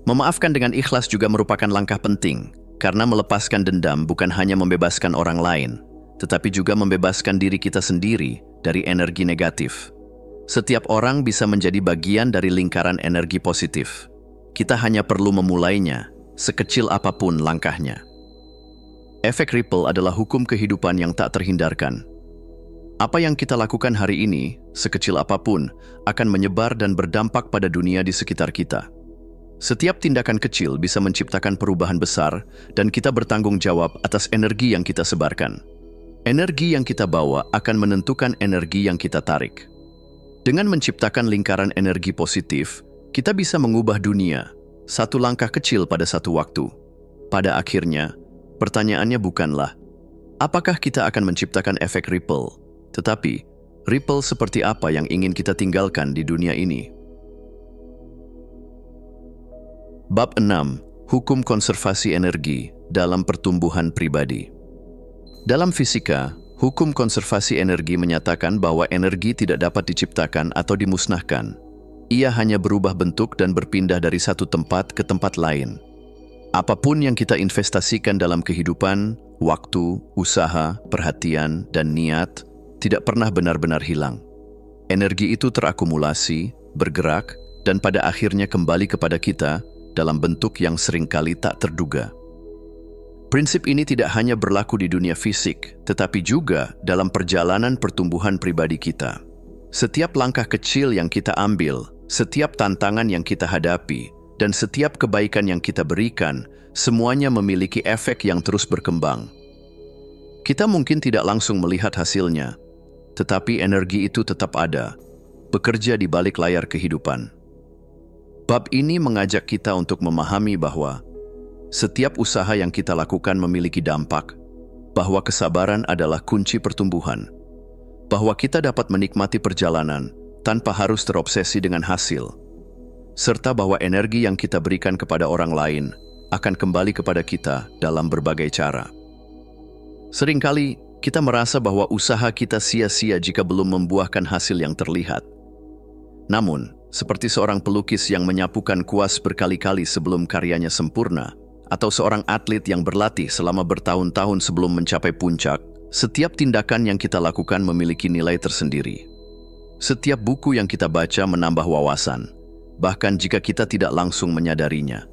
Memaafkan dengan ikhlas juga merupakan langkah penting, karena melepaskan dendam bukan hanya membebaskan orang lain, tetapi juga membebaskan diri kita sendiri dari energi negatif. Setiap orang bisa menjadi bagian dari lingkaran energi positif. Kita hanya perlu memulainya, sekecil apapun langkahnya. Efek ripple adalah hukum kehidupan yang tak terhindarkan. Apa yang kita lakukan hari ini, sekecil apapun, akan menyebar dan berdampak pada dunia di sekitar kita. Setiap tindakan kecil bisa menciptakan perubahan besar, dan kita bertanggung jawab atas energi yang kita sebarkan. Energi yang kita bawa akan menentukan energi yang kita tarik. Dengan menciptakan lingkaran energi positif, kita bisa mengubah dunia, satu langkah kecil pada satu waktu. Pada akhirnya, pertanyaannya bukanlah, apakah kita akan menciptakan efek ripple, tetapi, ripple seperti apa yang ingin kita tinggalkan di dunia ini? Bab 6. Hukum konservasi energi dalam pertumbuhan pribadi. Dalam fisika, hukum konservasi energi menyatakan bahwa energi tidak dapat diciptakan atau dimusnahkan. Ia hanya berubah bentuk dan berpindah dari satu tempat ke tempat lain. Apapun yang kita investasikan dalam kehidupan, waktu, usaha, perhatian, dan niat, tidak pernah benar-benar hilang. Energi itu terakumulasi, bergerak, dan pada akhirnya kembali kepada kita dalam bentuk yang seringkali tak terduga. Prinsip ini tidak hanya berlaku di dunia fisik, tetapi juga dalam perjalanan pertumbuhan pribadi kita. Setiap langkah kecil yang kita ambil, setiap tantangan yang kita hadapi, dan setiap kebaikan yang kita berikan, semuanya memiliki efek yang terus berkembang. Kita mungkin tidak langsung melihat hasilnya, tetapi energi itu tetap ada, bekerja di balik layar kehidupan. Bab ini mengajak kita untuk memahami bahwa setiap usaha yang kita lakukan memiliki dampak, bahwa kesabaran adalah kunci pertumbuhan, bahwa kita dapat menikmati perjalanan tanpa harus terobsesi dengan hasil, serta bahwa energi yang kita berikan kepada orang lain akan kembali kepada kita dalam berbagai cara. Seringkali kita merasa bahwa usaha kita sia-sia jika belum membuahkan hasil yang terlihat. Namun, seperti seorang pelukis yang menyapukan kuas berkali-kali sebelum karyanya sempurna, atau seorang atlet yang berlatih selama bertahun-tahun sebelum mencapai puncak, setiap tindakan yang kita lakukan memiliki nilai tersendiri. Setiap buku yang kita baca menambah wawasan, bahkan jika kita tidak langsung menyadarinya.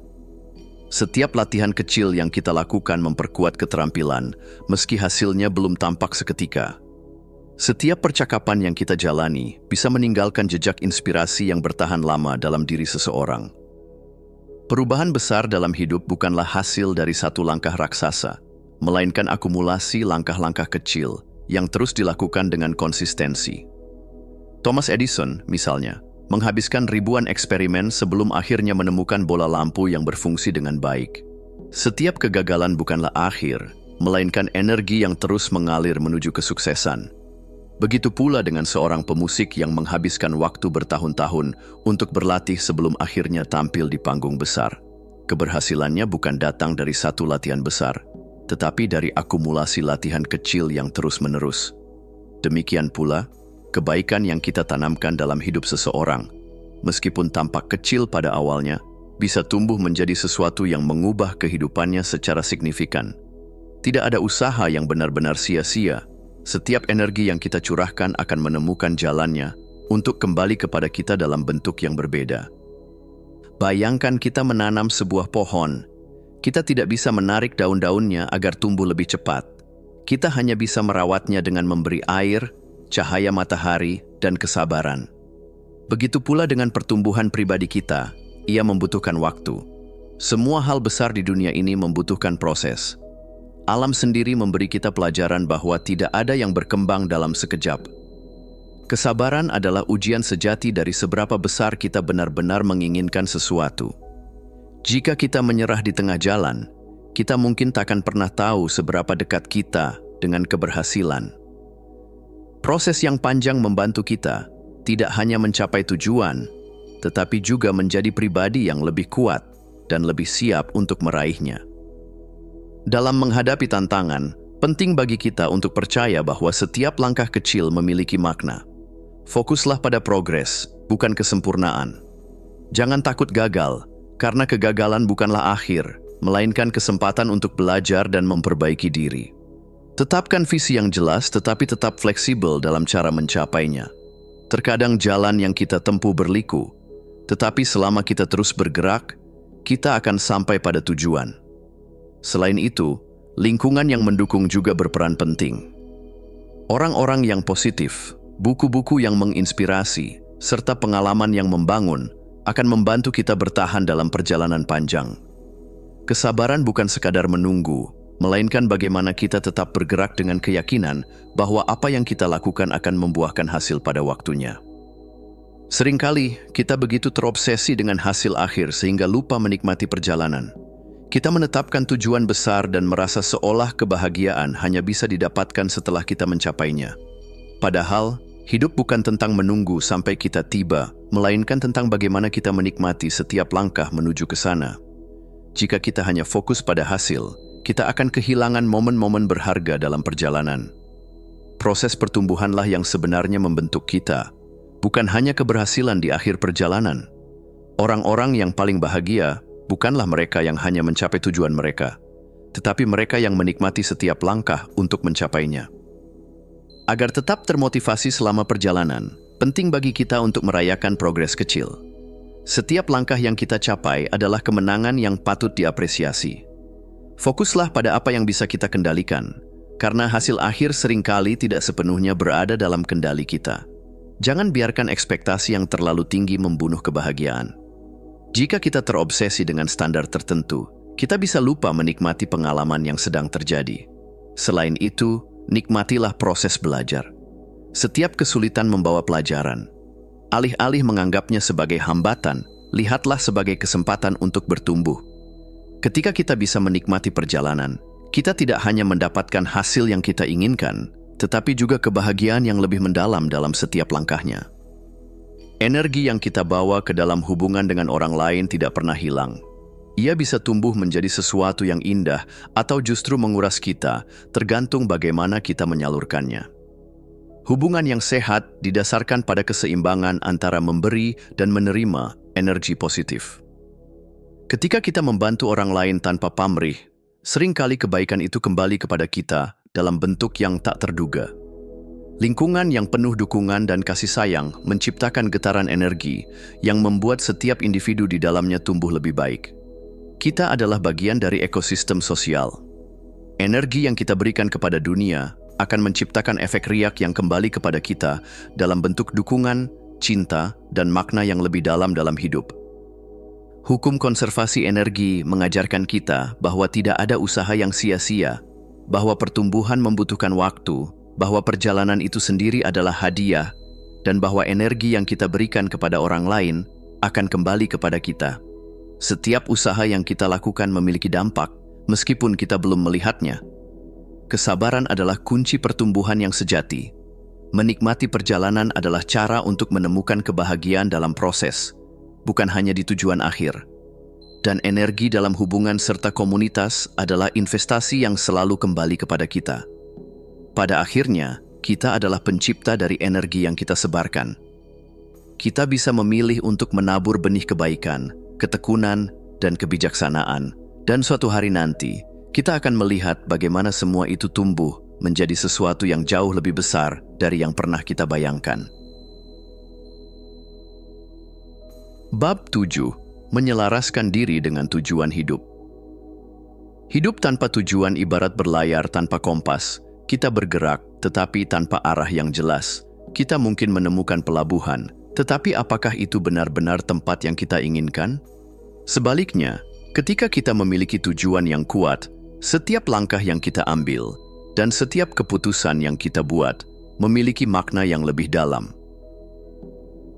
Setiap latihan kecil yang kita lakukan memperkuat keterampilan, meski hasilnya belum tampak seketika. Setiap percakapan yang kita jalani bisa meninggalkan jejak inspirasi yang bertahan lama dalam diri seseorang. Perubahan besar dalam hidup bukanlah hasil dari satu langkah raksasa, melainkan akumulasi langkah-langkah kecil yang terus dilakukan dengan konsistensi. Thomas Edison, misalnya, menghabiskan ribuan eksperimen sebelum akhirnya menemukan bola lampu yang berfungsi dengan baik. Setiap kegagalan bukanlah akhir, melainkan energi yang terus mengalir menuju kesuksesan. Begitu pula dengan seorang pemusik yang menghabiskan waktu bertahun-tahun untuk berlatih sebelum akhirnya tampil di panggung besar. Keberhasilannya bukan datang dari satu latihan besar, tetapi dari akumulasi latihan kecil yang terus-menerus. Demikian pula, kebaikan yang kita tanamkan dalam hidup seseorang, meskipun tampak kecil pada awalnya, bisa tumbuh menjadi sesuatu yang mengubah kehidupannya secara signifikan. Tidak ada usaha yang benar-benar sia-sia. Setiap energi yang kita curahkan akan menemukan jalannya untuk kembali kepada kita dalam bentuk yang berbeda. Bayangkan kita menanam sebuah pohon. Kita tidak bisa menarik daun-daunnya agar tumbuh lebih cepat. Kita hanya bisa merawatnya dengan memberi air, cahaya matahari, dan kesabaran. Begitu pula dengan pertumbuhan pribadi kita, ia membutuhkan waktu. Semua hal besar di dunia ini membutuhkan proses. Alam sendiri memberi kita pelajaran bahwa tidak ada yang berkembang dalam sekejap. Kesabaran adalah ujian sejati dari seberapa besar kita benar-benar menginginkan sesuatu. Jika kita menyerah di tengah jalan, kita mungkin tak akan pernah tahu seberapa dekat kita dengan keberhasilan. Proses yang panjang membantu kita tidak hanya mencapai tujuan, tetapi juga menjadi pribadi yang lebih kuat dan lebih siap untuk meraihnya. Dalam menghadapi tantangan, penting bagi kita untuk percaya bahwa setiap langkah kecil memiliki makna. Fokuslah pada progres, bukan kesempurnaan. Jangan takut gagal, karena kegagalan bukanlah akhir, melainkan kesempatan untuk belajar dan memperbaiki diri. Tetapkan visi yang jelas tetapi tetap fleksibel dalam cara mencapainya. Terkadang jalan yang kita tempuh berliku, tetapi selama kita terus bergerak, kita akan sampai pada tujuan. Selain itu, lingkungan yang mendukung juga berperan penting. Orang-orang yang positif, buku-buku yang menginspirasi, serta pengalaman yang membangun akan membantu kita bertahan dalam perjalanan panjang. Kesabaran bukan sekadar menunggu, melainkan bagaimana kita tetap bergerak dengan keyakinan bahwa apa yang kita lakukan akan membuahkan hasil pada waktunya. Seringkali kita begitu terobsesi dengan hasil akhir sehingga lupa menikmati perjalanan. Kita menetapkan tujuan besar dan merasa seolah kebahagiaan hanya bisa didapatkan setelah kita mencapainya. Padahal, hidup bukan tentang menunggu sampai kita tiba, melainkan tentang bagaimana kita menikmati setiap langkah menuju ke sana. Jika kita hanya fokus pada hasil, kita akan kehilangan momen-momen berharga dalam perjalanan. Proses pertumbuhanlah yang sebenarnya membentuk kita, bukan hanya keberhasilan di akhir perjalanan. Orang-orang yang paling bahagia bukanlah mereka yang hanya mencapai tujuan mereka, tetapi mereka yang menikmati setiap langkah untuk mencapainya. Agar tetap termotivasi selama perjalanan, penting bagi kita untuk merayakan progres kecil. Setiap langkah yang kita capai adalah kemenangan yang patut diapresiasi. Fokuslah pada apa yang bisa kita kendalikan, karena hasil akhir seringkali tidak sepenuhnya berada dalam kendali kita. Jangan biarkan ekspektasi yang terlalu tinggi membunuh kebahagiaan. Jika kita terobsesi dengan standar tertentu, kita bisa lupa menikmati pengalaman yang sedang terjadi. Selain itu, nikmatilah proses belajar. Setiap kesulitan membawa pelajaran. Alih-alih menganggapnya sebagai hambatan, lihatlah sebagai kesempatan untuk bertumbuh. Ketika kita bisa menikmati perjalanan, kita tidak hanya mendapatkan hasil yang kita inginkan, tetapi juga kebahagiaan yang lebih mendalam dalam setiap langkahnya. Energi yang kita bawa ke dalam hubungan dengan orang lain tidak pernah hilang. Ia bisa tumbuh menjadi sesuatu yang indah atau justru menguras kita, tergantung bagaimana kita menyalurkannya. Hubungan yang sehat didasarkan pada keseimbangan antara memberi dan menerima energi positif. Ketika kita membantu orang lain tanpa pamrih, seringkali kebaikan itu kembali kepada kita dalam bentuk yang tak terduga. Lingkungan yang penuh dukungan dan kasih sayang menciptakan getaran energi yang membuat setiap individu di dalamnya tumbuh lebih baik. Kita adalah bagian dari ekosistem sosial. Energi yang kita berikan kepada dunia akan menciptakan efek riak yang kembali kepada kita dalam bentuk dukungan, cinta, dan makna yang lebih dalam hidup. Hukum konservasi energi mengajarkan kita bahwa tidak ada usaha yang sia-sia, bahwa pertumbuhan membutuhkan waktu, bahwa perjalanan itu sendiri adalah hadiah, dan bahwa energi yang kita berikan kepada orang lain akan kembali kepada kita. Setiap usaha yang kita lakukan memiliki dampak, meskipun kita belum melihatnya. Kesabaran adalah kunci pertumbuhan yang sejati. Menikmati perjalanan adalah cara untuk menemukan kebahagiaan dalam proses, bukan hanya di tujuan akhir. Dan energi dalam hubungan serta komunitas adalah investasi yang selalu kembali kepada kita. Pada akhirnya, kita adalah pencipta dari energi yang kita sebarkan. Kita bisa memilih untuk menabur benih kebaikan, ketekunan, dan kebijaksanaan. Dan suatu hari nanti, kita akan melihat bagaimana semua itu tumbuh menjadi sesuatu yang jauh lebih besar dari yang pernah kita bayangkan. Bab 7. Menyelaraskan diri dengan tujuan hidup. Hidup tanpa tujuan ibarat berlayar tanpa kompas. Kita bergerak, tetapi tanpa arah yang jelas. Kita mungkin menemukan pelabuhan, tetapi apakah itu benar-benar tempat yang kita inginkan? Sebaliknya, ketika kita memiliki tujuan yang kuat, setiap langkah yang kita ambil, dan setiap keputusan yang kita buat, memiliki makna yang lebih dalam.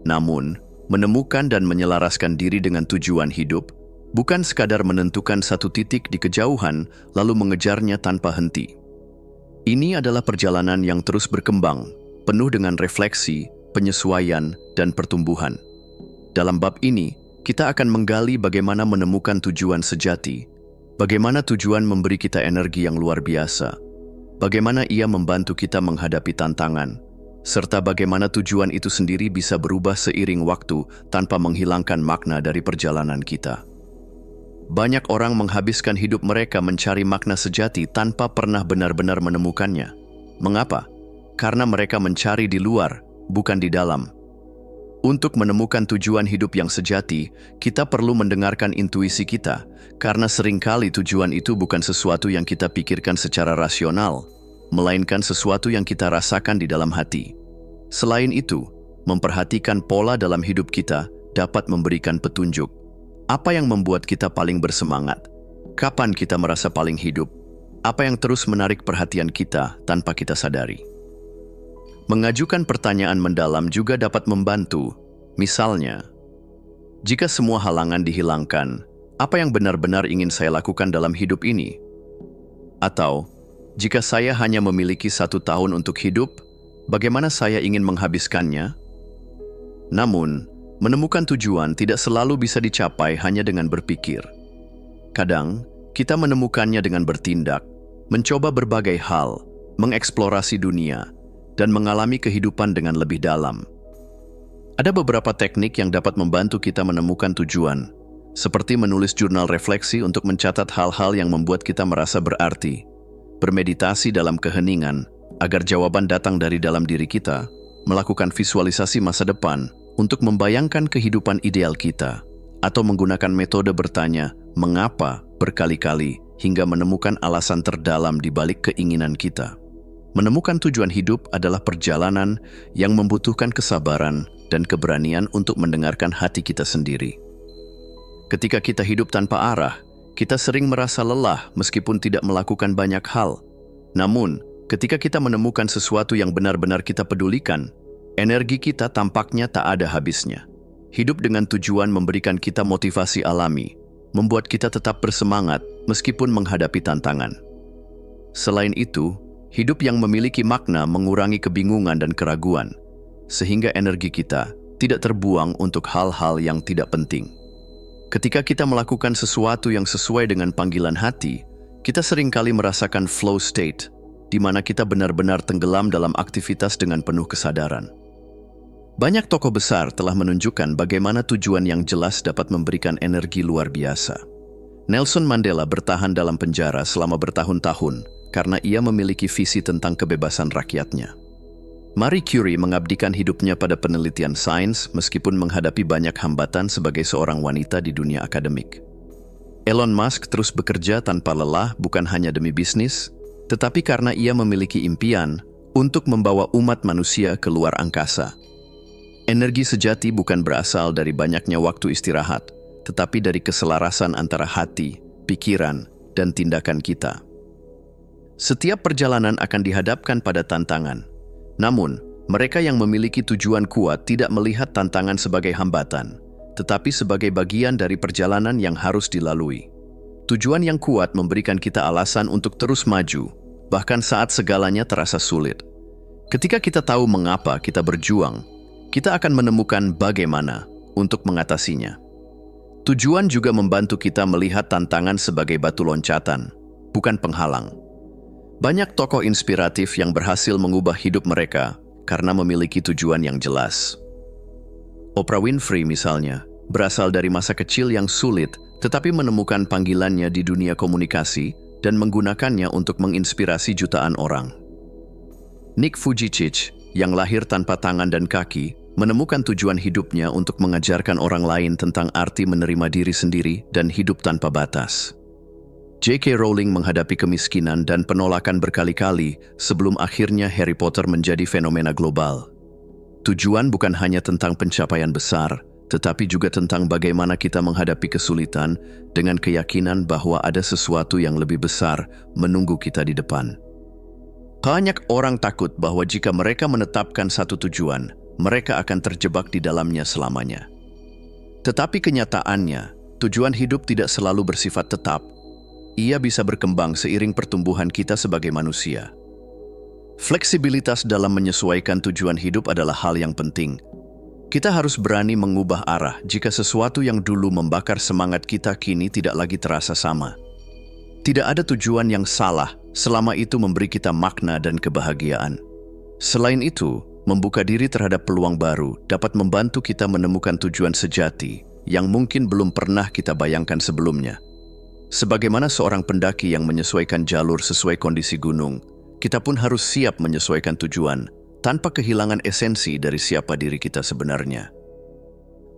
Namun, menemukan dan menyelaraskan diri dengan tujuan hidup bukan sekadar menentukan satu titik di kejauhan lalu mengejarnya tanpa henti. Ini adalah perjalanan yang terus berkembang, penuh dengan refleksi, penyesuaian, dan pertumbuhan. Dalam bab ini, kita akan menggali bagaimana menemukan tujuan sejati, bagaimana tujuan memberi kita energi yang luar biasa, bagaimana ia membantu kita menghadapi tantangan, serta bagaimana tujuan itu sendiri bisa berubah seiring waktu tanpa menghilangkan makna dari perjalanan kita. Banyak orang menghabiskan hidup mereka mencari makna sejati tanpa pernah benar-benar menemukannya. Mengapa? Karena mereka mencari di luar, bukan di dalam. Untuk menemukan tujuan hidup yang sejati, kita perlu mendengarkan intuisi kita, karena seringkali tujuan itu bukan sesuatu yang kita pikirkan secara rasional, melainkan sesuatu yang kita rasakan di dalam hati. Selain itu, memperhatikan pola dalam hidup kita dapat memberikan petunjuk. Apa yang membuat kita paling bersemangat? Kapan kita merasa paling hidup? Apa yang terus menarik perhatian kita tanpa kita sadari? Mengajukan pertanyaan mendalam juga dapat membantu. Misalnya, jika semua halangan dihilangkan, apa yang benar-benar ingin saya lakukan dalam hidup ini? Atau, jika saya hanya memiliki 1 tahun untuk hidup, bagaimana saya ingin menghabiskannya? Namun, menemukan tujuan tidak selalu bisa dicapai hanya dengan berpikir. Kadang, kita menemukannya dengan bertindak, mencoba berbagai hal, mengeksplorasi dunia, dan mengalami kehidupan dengan lebih dalam. Ada beberapa teknik yang dapat membantu kita menemukan tujuan, seperti menulis jurnal refleksi untuk mencatat hal-hal yang membuat kita merasa berarti, bermeditasi dalam keheningan agar jawaban datang dari dalam diri kita, melakukan visualisasi masa depan untuk membayangkan kehidupan ideal kita, atau menggunakan metode bertanya mengapa berkali-kali hingga menemukan alasan terdalam di balik keinginan kita. Menemukan tujuan hidup adalah perjalanan yang membutuhkan kesabaran dan keberanian untuk mendengarkan hati kita sendiri. Ketika kita hidup tanpa arah, kita sering merasa lelah meskipun tidak melakukan banyak hal. Namun, ketika kita menemukan sesuatu yang benar-benar kita pedulikan, energi kita tampaknya tak ada habisnya. Hidup dengan tujuan memberikan kita motivasi alami, membuat kita tetap bersemangat meskipun menghadapi tantangan. Selain itu, hidup yang memiliki makna mengurangi kebingungan dan keraguan, sehingga energi kita tidak terbuang untuk hal-hal yang tidak penting. Ketika kita melakukan sesuatu yang sesuai dengan panggilan hati, kita seringkali merasakan flow state, di mana kita benar-benar tenggelam dalam aktivitas dengan penuh kesadaran. Banyak tokoh besar telah menunjukkan bagaimana tujuan yang jelas dapat memberikan energi luar biasa. Nelson Mandela bertahan dalam penjara selama bertahun-tahun karena ia memiliki visi tentang kebebasan rakyatnya. Marie Curie mengabdikan hidupnya pada penelitian sains meskipun menghadapi banyak hambatan sebagai seorang wanita di dunia akademik. Elon Musk terus bekerja tanpa lelah bukan hanya demi bisnis, tetapi karena ia memiliki impian untuk membawa umat manusia ke luar angkasa. Energi sejati bukan berasal dari banyaknya waktu istirahat, tetapi dari keselarasan antara hati, pikiran, dan tindakan kita. Setiap perjalanan akan dihadapkan pada tantangan. Namun, Mereka yang memiliki tujuan kuat tidak melihat tantangan sebagai hambatan, tetapi sebagai bagian dari perjalanan yang harus dilalui. Tujuan yang kuat memberikan kita alasan untuk terus maju, bahkan saat segalanya terasa sulit. Ketika kita tahu mengapa kita berjuang, kita akan menemukan bagaimana untuk mengatasinya. Tujuan juga membantu kita melihat tantangan sebagai batu loncatan, bukan penghalang. Banyak tokoh inspiratif yang berhasil mengubah hidup mereka karena memiliki tujuan yang jelas. Oprah Winfrey misalnya, berasal dari masa kecil yang sulit, tetapi menemukan panggilannya di dunia komunikasi dan menggunakannya untuk menginspirasi jutaan orang. Nick Vujicic, yang lahir tanpa tangan dan kaki, menemukan tujuan hidupnya untuk mengajarkan orang lain tentang arti menerima diri sendiri dan hidup tanpa batas. J.K. Rowling menghadapi kemiskinan dan penolakan berkali-kali sebelum akhirnya Harry Potter menjadi fenomena global. Tujuan bukan hanya tentang pencapaian besar, tetapi juga tentang bagaimana kita menghadapi kesulitan dengan keyakinan bahwa ada sesuatu yang lebih besar menunggu kita di depan. Banyak orang takut bahwa jika mereka menetapkan satu tujuan, mereka akan terjebak di dalamnya selamanya. Tetapi kenyataannya, tujuan hidup tidak selalu bersifat tetap. Ia bisa berkembang seiring pertumbuhan kita sebagai manusia. Fleksibilitas dalam menyesuaikan tujuan hidup adalah hal yang penting. Kita harus berani mengubah arah jika sesuatu yang dulu membakar semangat kita kini tidak lagi terasa sama. Tidak ada tujuan yang salah selama itu memberi kita makna dan kebahagiaan. Selain itu, membuka diri terhadap peluang baru dapat membantu kita menemukan tujuan sejati yang mungkin belum pernah kita bayangkan sebelumnya. Sebagaimana seorang pendaki yang menyesuaikan jalur sesuai kondisi gunung, kita pun harus siap menyesuaikan tujuan tanpa kehilangan esensi dari siapa diri kita sebenarnya.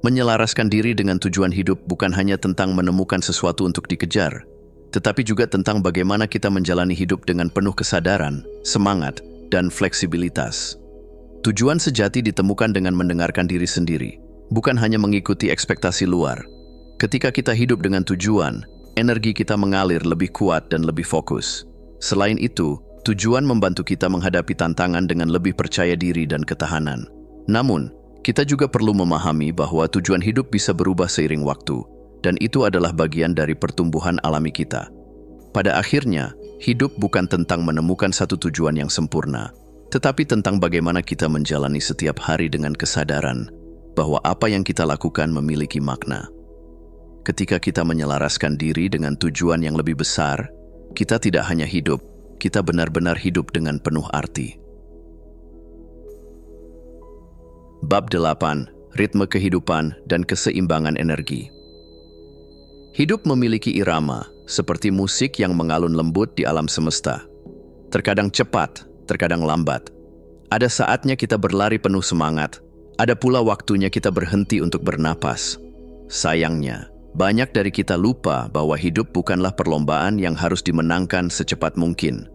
Menyelaraskan diri dengan tujuan hidup bukan hanya tentang menemukan sesuatu untuk dikejar, tetapi juga tentang bagaimana kita menjalani hidup dengan penuh kesadaran, semangat, dan fleksibilitas. Tujuan sejati ditemukan dengan mendengarkan diri sendiri, bukan hanya mengikuti ekspektasi luar. Ketika kita hidup dengan tujuan, energi kita mengalir lebih kuat dan lebih fokus. Selain itu, tujuan membantu kita menghadapi tantangan dengan lebih percaya diri dan ketahanan. Namun, kita juga perlu memahami bahwa tujuan hidup bisa berubah seiring waktu, dan itu adalah bagian dari pertumbuhan alami kita. Pada akhirnya, hidup bukan tentang menemukan satu tujuan yang sempurna, tetapi tentang bagaimana kita menjalani setiap hari dengan kesadaran bahwa apa yang kita lakukan memiliki makna. Ketika kita menyelaraskan diri dengan tujuan yang lebih besar, kita tidak hanya hidup, kita benar-benar hidup dengan penuh arti. Bab 8. Ritme kehidupan dan keseimbangan energi. Hidup memiliki irama, seperti musik yang mengalun lembut di alam semesta. Terkadang cepat, terkadang lambat. Ada saatnya kita berlari penuh semangat, ada pula waktunya kita berhenti untuk bernapas. Sayangnya, banyak dari kita lupa bahwa hidup bukanlah perlombaan yang harus dimenangkan secepat mungkin,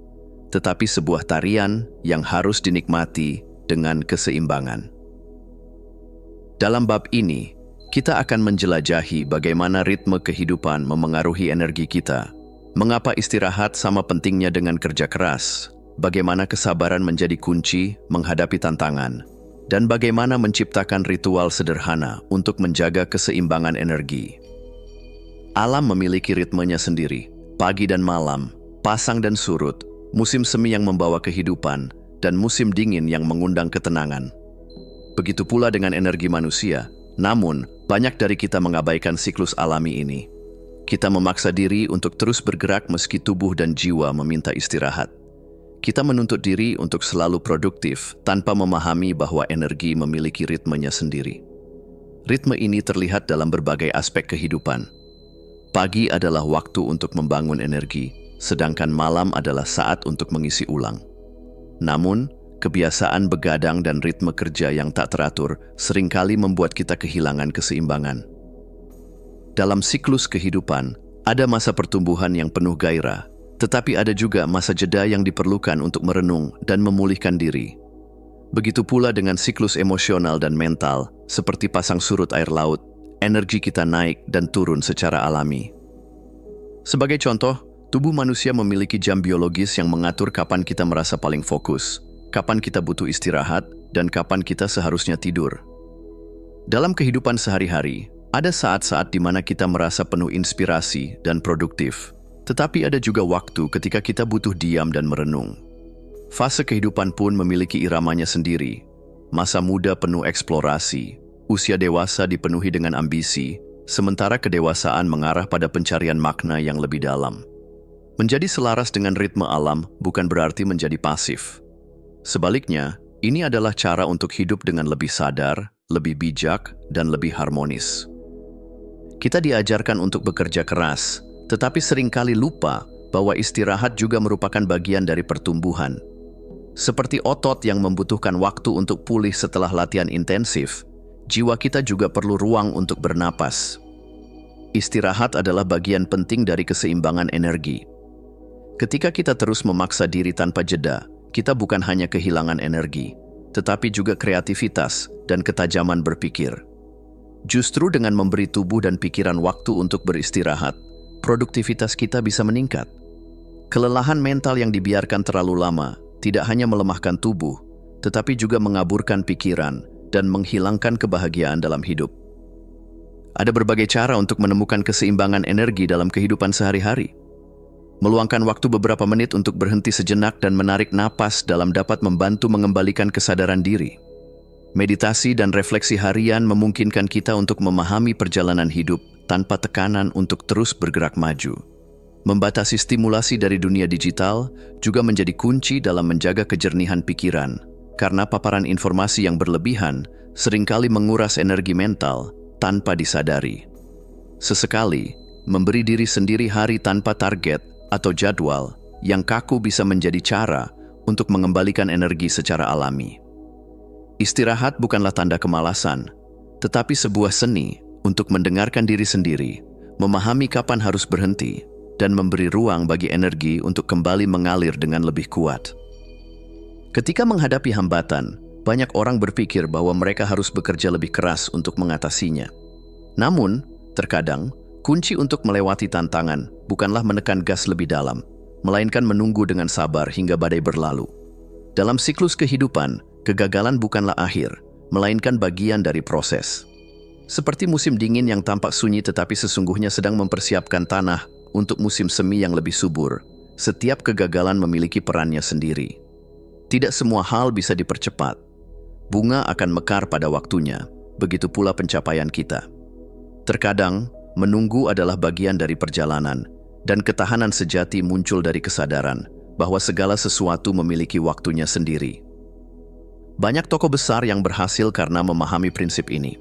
tetapi sebuah tarian yang harus dinikmati dengan keseimbangan. Dalam bab ini, kita akan menjelajahi bagaimana ritme kehidupan memengaruhi energi kita, mengapa istirahat sama pentingnya dengan kerja keras, bagaimana kesabaran menjadi kunci menghadapi tantangan, dan bagaimana menciptakan ritual sederhana untuk menjaga keseimbangan energi. Alam memiliki ritmenya sendiri, pagi dan malam, pasang dan surut, musim semi yang membawa kehidupan, dan musim dingin yang mengundang ketenangan. Begitu pula dengan energi manusia, namun banyak dari kita mengabaikan siklus alami ini. Kita memaksa diri untuk terus bergerak meski tubuh dan jiwa meminta istirahat. Kita menuntut diri untuk selalu produktif tanpa memahami bahwa energi memiliki ritmenya sendiri. Ritme ini terlihat dalam berbagai aspek kehidupan. Pagi adalah waktu untuk membangun energi, sedangkan malam adalah saat untuk mengisi ulang. Namun, kebiasaan begadang dan ritme kerja yang tak teratur seringkali membuat kita kehilangan keseimbangan. Dalam siklus kehidupan, ada masa pertumbuhan yang penuh gairah, tetapi ada juga masa jeda yang diperlukan untuk merenung dan memulihkan diri. Begitu pula dengan siklus emosional dan mental, seperti pasang surut air laut, energi kita naik dan turun secara alami. Sebagai contoh, tubuh manusia memiliki jam biologis yang mengatur kapan kita merasa paling fokus, kapan kita butuh istirahat, dan kapan kita seharusnya tidur. Dalam kehidupan sehari-hari, ada saat-saat di mana kita merasa penuh inspirasi dan produktif. Tetapi ada juga waktu ketika kita butuh diam dan merenung. Fase kehidupan pun memiliki iramanya sendiri. Masa muda penuh eksplorasi, usia dewasa dipenuhi dengan ambisi, sementara kedewasaan mengarah pada pencarian makna yang lebih dalam. Menjadi selaras dengan ritme alam bukan berarti menjadi pasif. Sebaliknya, ini adalah cara untuk hidup dengan lebih sadar, lebih bijak, dan lebih harmonis. Kita diajarkan untuk bekerja keras, tetapi seringkali lupa bahwa istirahat juga merupakan bagian dari pertumbuhan. Seperti otot yang membutuhkan waktu untuk pulih setelah latihan intensif, jiwa kita juga perlu ruang untuk bernapas. Istirahat adalah bagian penting dari keseimbangan energi. Ketika kita terus memaksa diri tanpa jeda, kita bukan hanya kehilangan energi, tetapi juga kreativitas dan ketajaman berpikir. Justru dengan memberi tubuh dan pikiran waktu untuk beristirahat, produktivitas kita bisa meningkat. Kelelahan mental yang dibiarkan terlalu lama tidak hanya melemahkan tubuh, tetapi juga mengaburkan pikiran dan menghilangkan kebahagiaan dalam hidup. Ada berbagai cara untuk menemukan keseimbangan energi dalam kehidupan sehari-hari. Meluangkan waktu beberapa menit untuk berhenti sejenak dan menarik napas dapat membantu mengembalikan kesadaran diri. Meditasi dan refleksi harian memungkinkan kita untuk memahami perjalanan hidup tanpa tekanan untuk terus bergerak maju. Membatasi stimulasi dari dunia digital juga menjadi kunci dalam menjaga kejernihan pikiran, karena paparan informasi yang berlebihan seringkali menguras energi mental tanpa disadari. Sesekali, memberi diri sendiri hari tanpa target atau jadwal yang kaku bisa menjadi cara untuk mengembalikan energi secara alami. Istirahat bukanlah tanda kemalasan, tetapi sebuah seni untuk mendengarkan diri sendiri, memahami kapan harus berhenti, dan memberi ruang bagi energi untuk kembali mengalir dengan lebih kuat. Ketika menghadapi hambatan, banyak orang berpikir bahwa mereka harus bekerja lebih keras untuk mengatasinya. Namun, terkadang, kunci untuk melewati tantangan bukanlah menekan gas lebih dalam, melainkan menunggu dengan sabar hingga badai berlalu. Dalam siklus kehidupan, kegagalan bukanlah akhir, melainkan bagian dari proses. Seperti musim dingin yang tampak sunyi tetapi sesungguhnya sedang mempersiapkan tanah untuk musim semi yang lebih subur, setiap kegagalan memiliki perannya sendiri. Tidak semua hal bisa dipercepat. Bunga akan mekar pada waktunya, begitu pula pencapaian kita. Terkadang, menunggu adalah bagian dari perjalanan, dan ketahanan sejati muncul dari kesadaran bahwa segala sesuatu memiliki waktunya sendiri. Banyak tokoh besar yang berhasil karena memahami prinsip ini.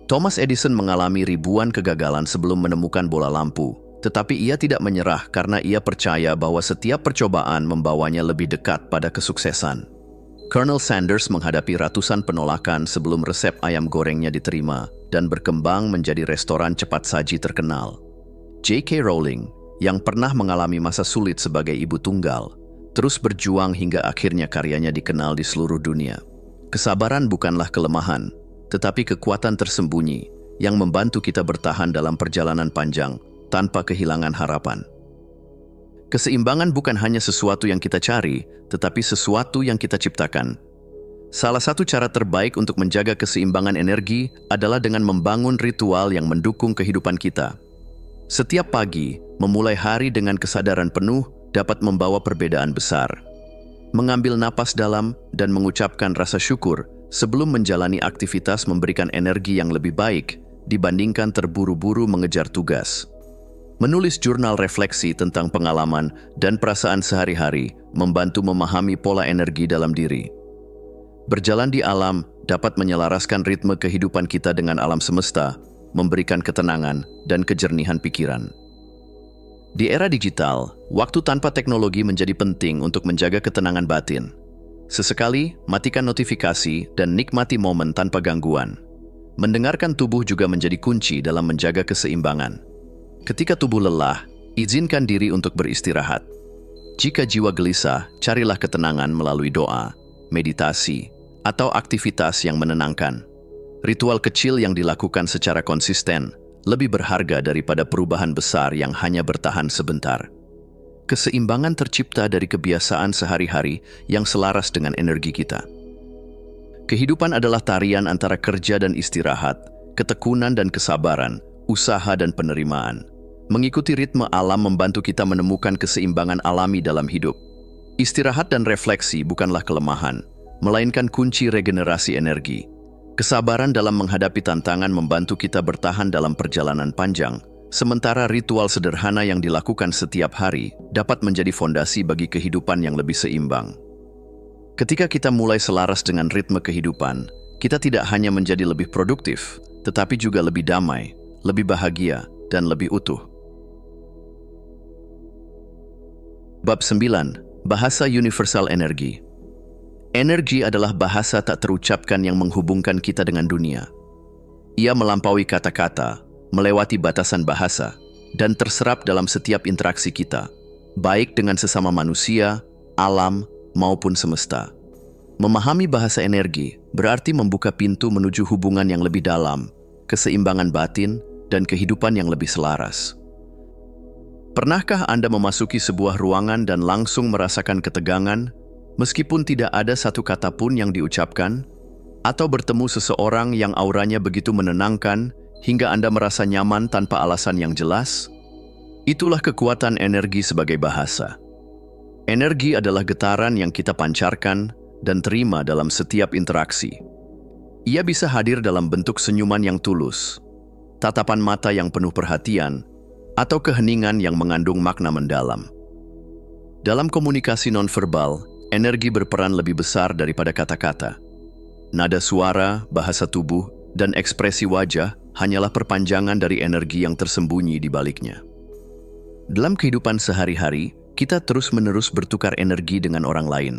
Thomas Edison mengalami ribuan kegagalan sebelum menemukan bola lampu, tetapi ia tidak menyerah karena ia percaya bahwa setiap percobaan membawanya lebih dekat pada kesuksesan. Colonel Sanders menghadapi ratusan penolakan sebelum resep ayam gorengnya diterima dan berkembang menjadi restoran cepat saji terkenal. J.K. Rowling, yang pernah mengalami masa sulit sebagai ibu tunggal, terus berjuang hingga akhirnya karyanya dikenal di seluruh dunia. Kesabaran bukanlah kelemahan, tetapi kekuatan tersembunyi yang membantu kita bertahan dalam perjalanan panjang tanpa kehilangan harapan. Keseimbangan bukan hanya sesuatu yang kita cari, tetapi sesuatu yang kita ciptakan. Salah satu cara terbaik untuk menjaga keseimbangan energi adalah dengan membangun ritual yang mendukung kehidupan kita. Setiap pagi, memulai hari dengan kesadaran penuh dapat membawa perbedaan besar. Mengambil napas dalam dan mengucapkan rasa syukur sebelum menjalani aktivitas memberikan energi yang lebih baik dibandingkan terburu-buru mengejar tugas. Menulis jurnal refleksi tentang pengalaman dan perasaan sehari-hari membantu memahami pola energi dalam diri. Berjalan di alam dapat menyelaraskan ritme kehidupan kita dengan alam semesta, memberikan ketenangan dan kejernihan pikiran. Di era digital, waktu tanpa teknologi menjadi penting untuk menjaga ketenangan batin. Sesekali, matikan notifikasi dan nikmati momen tanpa gangguan. Mendengarkan tubuh juga menjadi kunci dalam menjaga keseimbangan. Ketika tubuh lelah, izinkan diri untuk beristirahat. Jika jiwa gelisah, carilah ketenangan melalui doa, meditasi, atau aktivitas yang menenangkan. Ritual kecil yang dilakukan secara konsisten lebih berharga daripada perubahan besar yang hanya bertahan sebentar. Keseimbangan tercipta dari kebiasaan sehari-hari yang selaras dengan energi kita. Kehidupan adalah tarian antara kerja dan istirahat, ketekunan dan kesabaran, usaha dan penerimaan. Mengikuti ritme alam membantu kita menemukan keseimbangan alami dalam hidup. Istirahat dan refleksi bukanlah kelemahan, melainkan kunci regenerasi energi. Kesabaran dalam menghadapi tantangan membantu kita bertahan dalam perjalanan panjang, sementara ritual sederhana yang dilakukan setiap hari dapat menjadi fondasi bagi kehidupan yang lebih seimbang. Ketika kita mulai selaras dengan ritme kehidupan, kita tidak hanya menjadi lebih produktif, tetapi juga lebih damai, lebih bahagia, dan lebih utuh. Bab 9. Bahasa Universal Energi. Energi adalah bahasa tak terucapkan yang menghubungkan kita dengan dunia. Ia melampaui kata-kata, melewati batasan bahasa, dan terserap dalam setiap interaksi kita, baik dengan sesama manusia, alam, maupun semesta. Memahami bahasa energi berarti membuka pintu menuju hubungan yang lebih dalam, keseimbangan batin, dan kehidupan yang lebih selaras. Pernahkah Anda memasuki sebuah ruangan dan langsung merasakan ketegangan, meskipun tidak ada satu kata pun yang diucapkan? Atau bertemu seseorang yang auranya begitu menenangkan, hingga Anda merasa nyaman tanpa alasan yang jelas? Itulah kekuatan energi sebagai bahasa. Energi adalah getaran yang kita pancarkan dan terima dalam setiap interaksi. Ia bisa hadir dalam bentuk senyuman yang tulus, tatapan mata yang penuh perhatian, atau keheningan yang mengandung makna mendalam. Dalam komunikasi nonverbal, energi berperan lebih besar daripada kata-kata. Nada suara, bahasa tubuh, dan ekspresi wajah hanyalah perpanjangan dari energi yang tersembunyi di baliknya. Dalam kehidupan sehari-hari, kita terus-menerus bertukar energi dengan orang lain.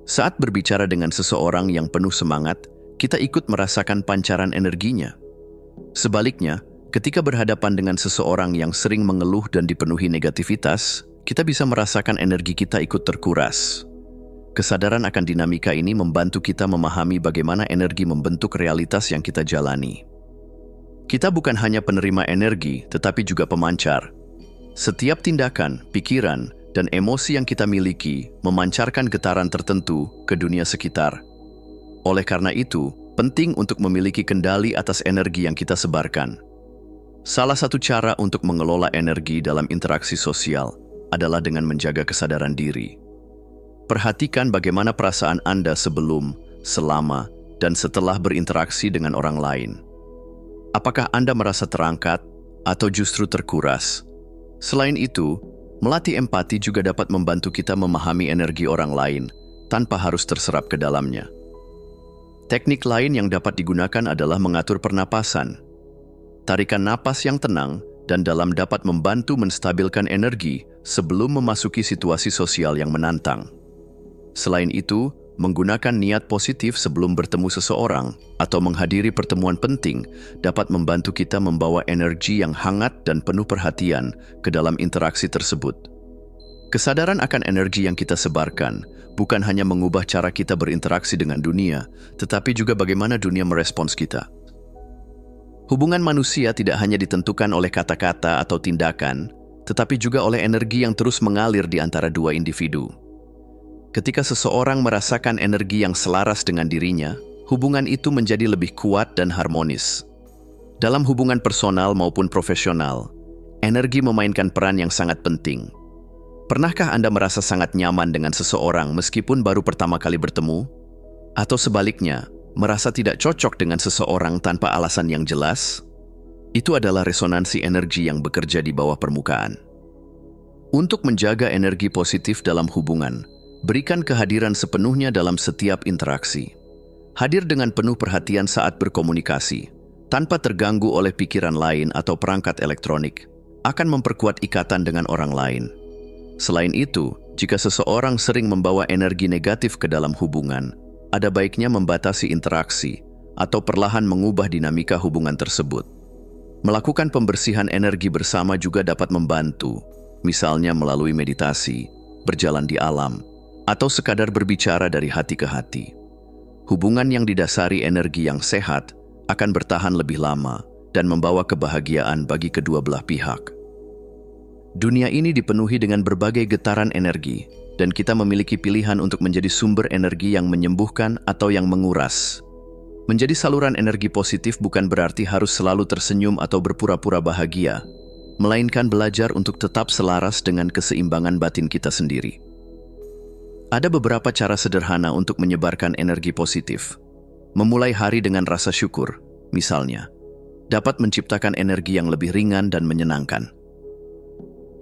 Saat berbicara dengan seseorang yang penuh semangat, kita ikut merasakan pancaran energinya. Sebaliknya, ketika berhadapan dengan seseorang yang sering mengeluh dan dipenuhi negativitas, kita bisa merasakan energi kita ikut terkuras. Kesadaran akan dinamika ini membantu kita memahami bagaimana energi membentuk realitas yang kita jalani. Kita bukan hanya penerima energi, tetapi juga pemancar. Setiap tindakan, pikiran, dan emosi yang kita miliki memancarkan getaran tertentu ke dunia sekitar. Oleh karena itu, penting untuk memiliki kendali atas energi yang kita sebarkan. Salah satu cara untuk mengelola energi dalam interaksi sosial adalah dengan menjaga kesadaran diri. Perhatikan bagaimana perasaan Anda sebelum, selama, dan setelah berinteraksi dengan orang lain. Apakah Anda merasa terangkat atau justru terkuras? Selain itu, melatih empati juga dapat membantu kita memahami energi orang lain tanpa harus terserap ke dalamnya. Teknik lain yang dapat digunakan adalah mengatur pernapasan. Tarikan napas yang tenang dan dalam dapat membantu menstabilkan energi sebelum memasuki situasi sosial yang menantang. Selain itu, menggunakan niat positif sebelum bertemu seseorang atau menghadiri pertemuan penting dapat membantu kita membawa energi yang hangat dan penuh perhatian ke dalam interaksi tersebut. Kesadaran akan energi yang kita sebarkan bukan hanya mengubah cara kita berinteraksi dengan dunia, tetapi juga bagaimana dunia merespons kita. Hubungan manusia tidak hanya ditentukan oleh kata-kata atau tindakan, tetapi juga oleh energi yang terus mengalir di antara dua individu. Ketika seseorang merasakan energi yang selaras dengan dirinya, hubungan itu menjadi lebih kuat dan harmonis. Dalam hubungan personal maupun profesional, energi memainkan peran yang sangat penting. Pernahkah Anda merasa sangat nyaman dengan seseorang meskipun baru pertama kali bertemu? Atau sebaliknya, merasa tidak cocok dengan seseorang tanpa alasan yang jelas? Itu adalah resonansi energi yang bekerja di bawah permukaan. Untuk menjaga energi positif dalam hubungan, berikan kehadiran sepenuhnya dalam setiap interaksi. Hadir dengan penuh perhatian saat berkomunikasi, tanpa terganggu oleh pikiran lain atau perangkat elektronik, akan memperkuat ikatan dengan orang lain. Selain itu, jika seseorang sering membawa energi negatif ke dalam hubungan, ada baiknya membatasi interaksi atau perlahan mengubah dinamika hubungan tersebut. Melakukan pembersihan energi bersama juga dapat membantu, misalnya melalui meditasi, berjalan di alam, atau sekadar berbicara dari hati ke hati. Hubungan yang didasari energi yang sehat akan bertahan lebih lama dan membawa kebahagiaan bagi kedua belah pihak. Dunia ini dipenuhi dengan berbagai getaran energi, dan kita memiliki pilihan untuk menjadi sumber energi yang menyembuhkan atau yang menguras. Menjadi saluran energi positif bukan berarti harus selalu tersenyum atau berpura-pura bahagia, melainkan belajar untuk tetap selaras dengan keseimbangan batin kita sendiri. Ada beberapa cara sederhana untuk menyebarkan energi positif. Memulai hari dengan rasa syukur, misalnya, dapat menciptakan energi yang lebih ringan dan menyenangkan.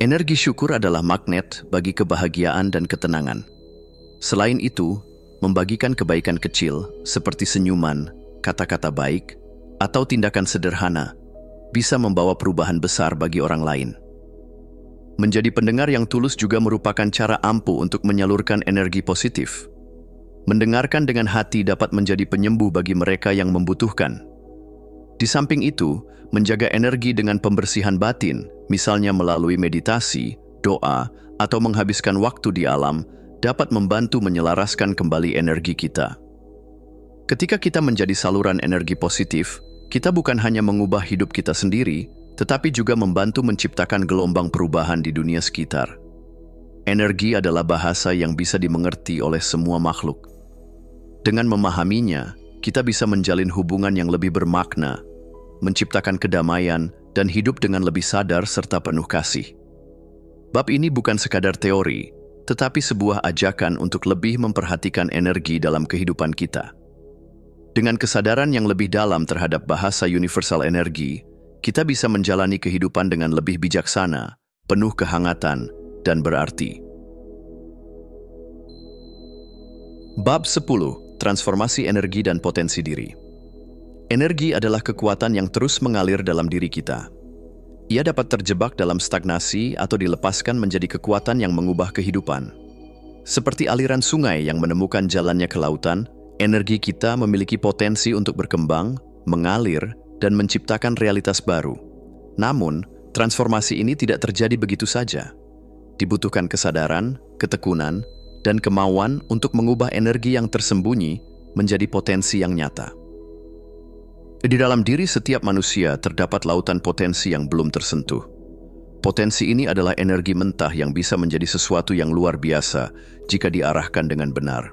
Energi syukur adalah magnet bagi kebahagiaan dan ketenangan. Selain itu, membagikan kebaikan kecil seperti senyuman, kata-kata baik, atau tindakan sederhana bisa membawa perubahan besar bagi orang lain. Menjadi pendengar yang tulus juga merupakan cara ampuh untuk menyalurkan energi positif. Mendengarkan dengan hati dapat menjadi penyembuh bagi mereka yang membutuhkan. Di samping itu, menjaga energi dengan pembersihan batin, misalnya melalui meditasi, doa, atau menghabiskan waktu di alam, dapat membantu menyelaraskan kembali energi kita. Ketika kita menjadi saluran energi positif, kita bukan hanya mengubah hidup kita sendiri, tetapi juga membantu menciptakan gelombang perubahan di dunia sekitar. Energi adalah bahasa yang bisa dimengerti oleh semua makhluk. Dengan memahaminya, kita bisa menjalin hubungan yang lebih bermakna, menciptakan kedamaian, dan hidup dengan lebih sadar serta penuh kasih. Bab ini bukan sekadar teori, tetapi sebuah ajakan untuk lebih memperhatikan energi dalam kehidupan kita. Dengan kesadaran yang lebih dalam terhadap bahasa universal energi, kita bisa menjalani kehidupan dengan lebih bijaksana, penuh kehangatan, dan berarti. Bab 10. Transformasi energi dan potensi diri. Energi adalah kekuatan yang terus mengalir dalam diri kita. Ia dapat terjebak dalam stagnasi atau dilepaskan menjadi kekuatan yang mengubah kehidupan. Seperti aliran sungai yang menemukan jalannya ke lautan, energi kita memiliki potensi untuk berkembang, mengalir, dan menciptakan realitas baru. Namun, transformasi ini tidak terjadi begitu saja. Dibutuhkan kesadaran, ketekunan, dan kemauan untuk mengubah energi yang tersembunyi menjadi potensi yang nyata. Di dalam diri setiap manusia terdapat lautan potensi yang belum tersentuh. Potensi ini adalah energi mentah yang bisa menjadi sesuatu yang luar biasa jika diarahkan dengan benar.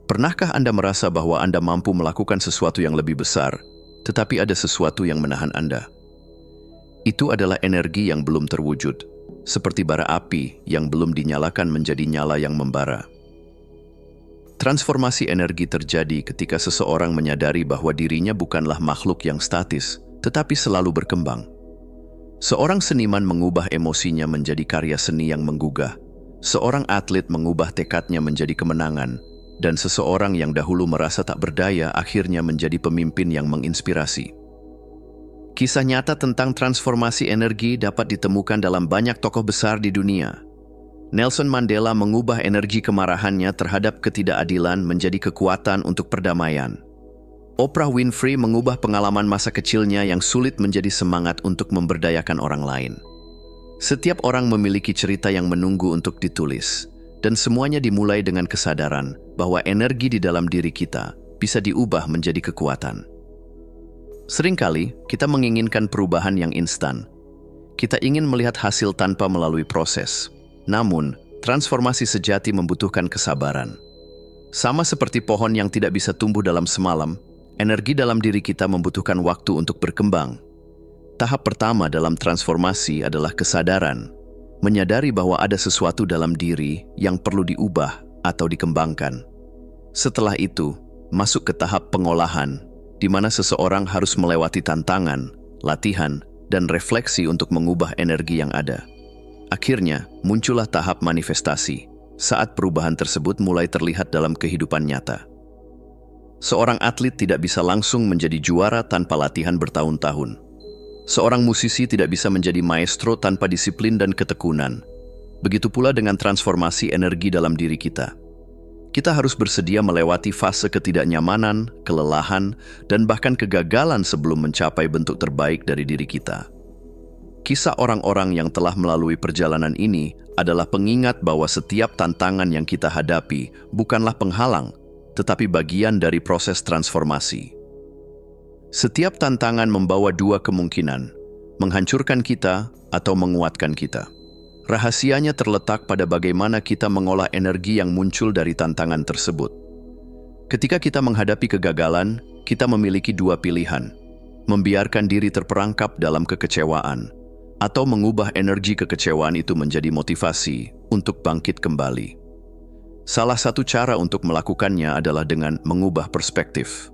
Pernahkah Anda merasa bahwa Anda mampu melakukan sesuatu yang lebih besar, tetapi ada sesuatu yang menahan Anda? Itu adalah energi yang belum terwujud, seperti bara api yang belum dinyalakan menjadi nyala yang membara. Transformasi energi terjadi ketika seseorang menyadari bahwa dirinya bukanlah makhluk yang statis, tetapi selalu berkembang. Seorang seniman mengubah emosinya menjadi karya seni yang menggugah. Seorang atlet mengubah tekadnya menjadi kemenangan, dan seseorang yang dahulu merasa tak berdaya akhirnya menjadi pemimpin yang menginspirasi. Kisah nyata tentang transformasi energi dapat ditemukan dalam banyak tokoh besar di dunia. Nelson Mandela mengubah energi kemarahannya terhadap ketidakadilan menjadi kekuatan untuk perdamaian. Oprah Winfrey mengubah pengalaman masa kecilnya yang sulit menjadi semangat untuk memberdayakan orang lain. Setiap orang memiliki cerita yang menunggu untuk ditulis, dan semuanya dimulai dengan kesadaran bahwa energi di dalam diri kita bisa diubah menjadi kekuatan. Seringkali, kita menginginkan perubahan yang instan. Kita ingin melihat hasil tanpa melalui proses. Namun, transformasi sejati membutuhkan kesabaran. Sama seperti pohon yang tidak bisa tumbuh dalam semalam, energi dalam diri kita membutuhkan waktu untuk berkembang. Tahap pertama dalam transformasi adalah kesadaran, menyadari bahwa ada sesuatu dalam diri yang perlu diubah atau dikembangkan. Setelah itu, masuk ke tahap pengolahan, di mana seseorang harus melewati tantangan, latihan, dan refleksi untuk mengubah energi yang ada. Akhirnya, muncullah tahap manifestasi, saat perubahan tersebut mulai terlihat dalam kehidupan nyata. Seorang atlet tidak bisa langsung menjadi juara tanpa latihan bertahun-tahun. Seorang musisi tidak bisa menjadi maestro tanpa disiplin dan ketekunan. Begitu pula dengan transformasi energi dalam diri kita. Kita harus bersedia melewati fase ketidaknyamanan, kelelahan, dan bahkan kegagalan sebelum mencapai bentuk terbaik dari diri kita. Kisah orang-orang yang telah melalui perjalanan ini adalah pengingat bahwa setiap tantangan yang kita hadapi bukanlah penghalang, tetapi bagian dari proses transformasi. Setiap tantangan membawa dua kemungkinan, menghancurkan kita atau menguatkan kita. Rahasianya terletak pada bagaimana kita mengolah energi yang muncul dari tantangan tersebut. Ketika kita menghadapi kegagalan, kita memiliki dua pilihan: membiarkan diri terperangkap dalam kekecewaan, atau mengubah energi kekecewaan itu menjadi motivasi untuk bangkit kembali. Salah satu cara untuk melakukannya adalah dengan mengubah perspektif.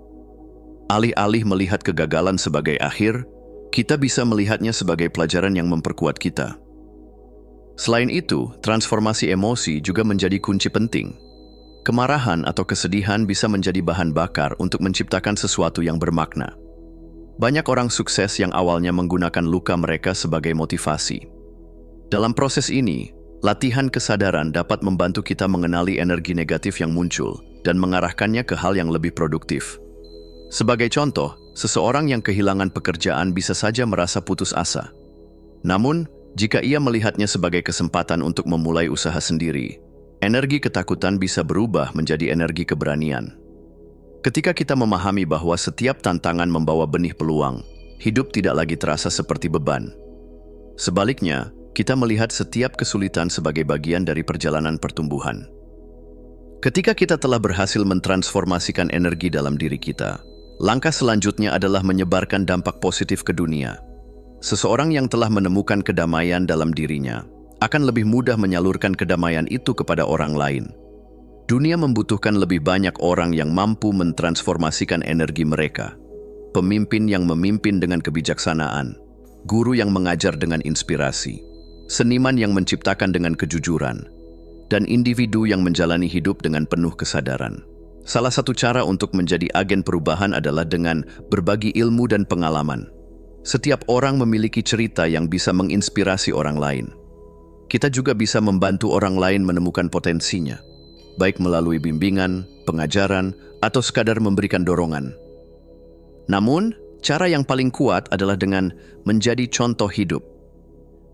Alih-alih melihat kegagalan sebagai akhir, kita bisa melihatnya sebagai pelajaran yang memperkuat kita. Selain itu, transformasi emosi juga menjadi kunci penting. Kemarahan atau kesedihan bisa menjadi bahan bakar untuk menciptakan sesuatu yang bermakna. Banyak orang sukses yang awalnya menggunakan luka mereka sebagai motivasi. Dalam proses ini, latihan kesadaran dapat membantu kita mengenali energi negatif yang muncul dan mengarahkannya ke hal yang lebih produktif. Sebagai contoh, seseorang yang kehilangan pekerjaan bisa saja merasa putus asa. Namun, jika ia melihatnya sebagai kesempatan untuk memulai usaha sendiri, energi ketakutan bisa berubah menjadi energi keberanian. Ketika kita memahami bahwa setiap tantangan membawa benih peluang, hidup tidak lagi terasa seperti beban. Sebaliknya, kita melihat setiap kesulitan sebagai bagian dari perjalanan pertumbuhan. Ketika kita telah berhasil mentransformasikan energi dalam diri kita, langkah selanjutnya adalah menyebarkan dampak positif ke dunia. Seseorang yang telah menemukan kedamaian dalam dirinya akan lebih mudah menyalurkan kedamaian itu kepada orang lain. Dunia membutuhkan lebih banyak orang yang mampu mentransformasikan energi mereka. Pemimpin yang memimpin dengan kebijaksanaan, guru yang mengajar dengan inspirasi, seniman yang menciptakan dengan kejujuran, dan individu yang menjalani hidup dengan penuh kesadaran. Salah satu cara untuk menjadi agen perubahan adalah dengan berbagi ilmu dan pengalaman. Setiap orang memiliki cerita yang bisa menginspirasi orang lain. Kita juga bisa membantu orang lain menemukan potensinya, baik melalui bimbingan, pengajaran, atau sekadar memberikan dorongan. Namun, cara yang paling kuat adalah dengan menjadi contoh hidup.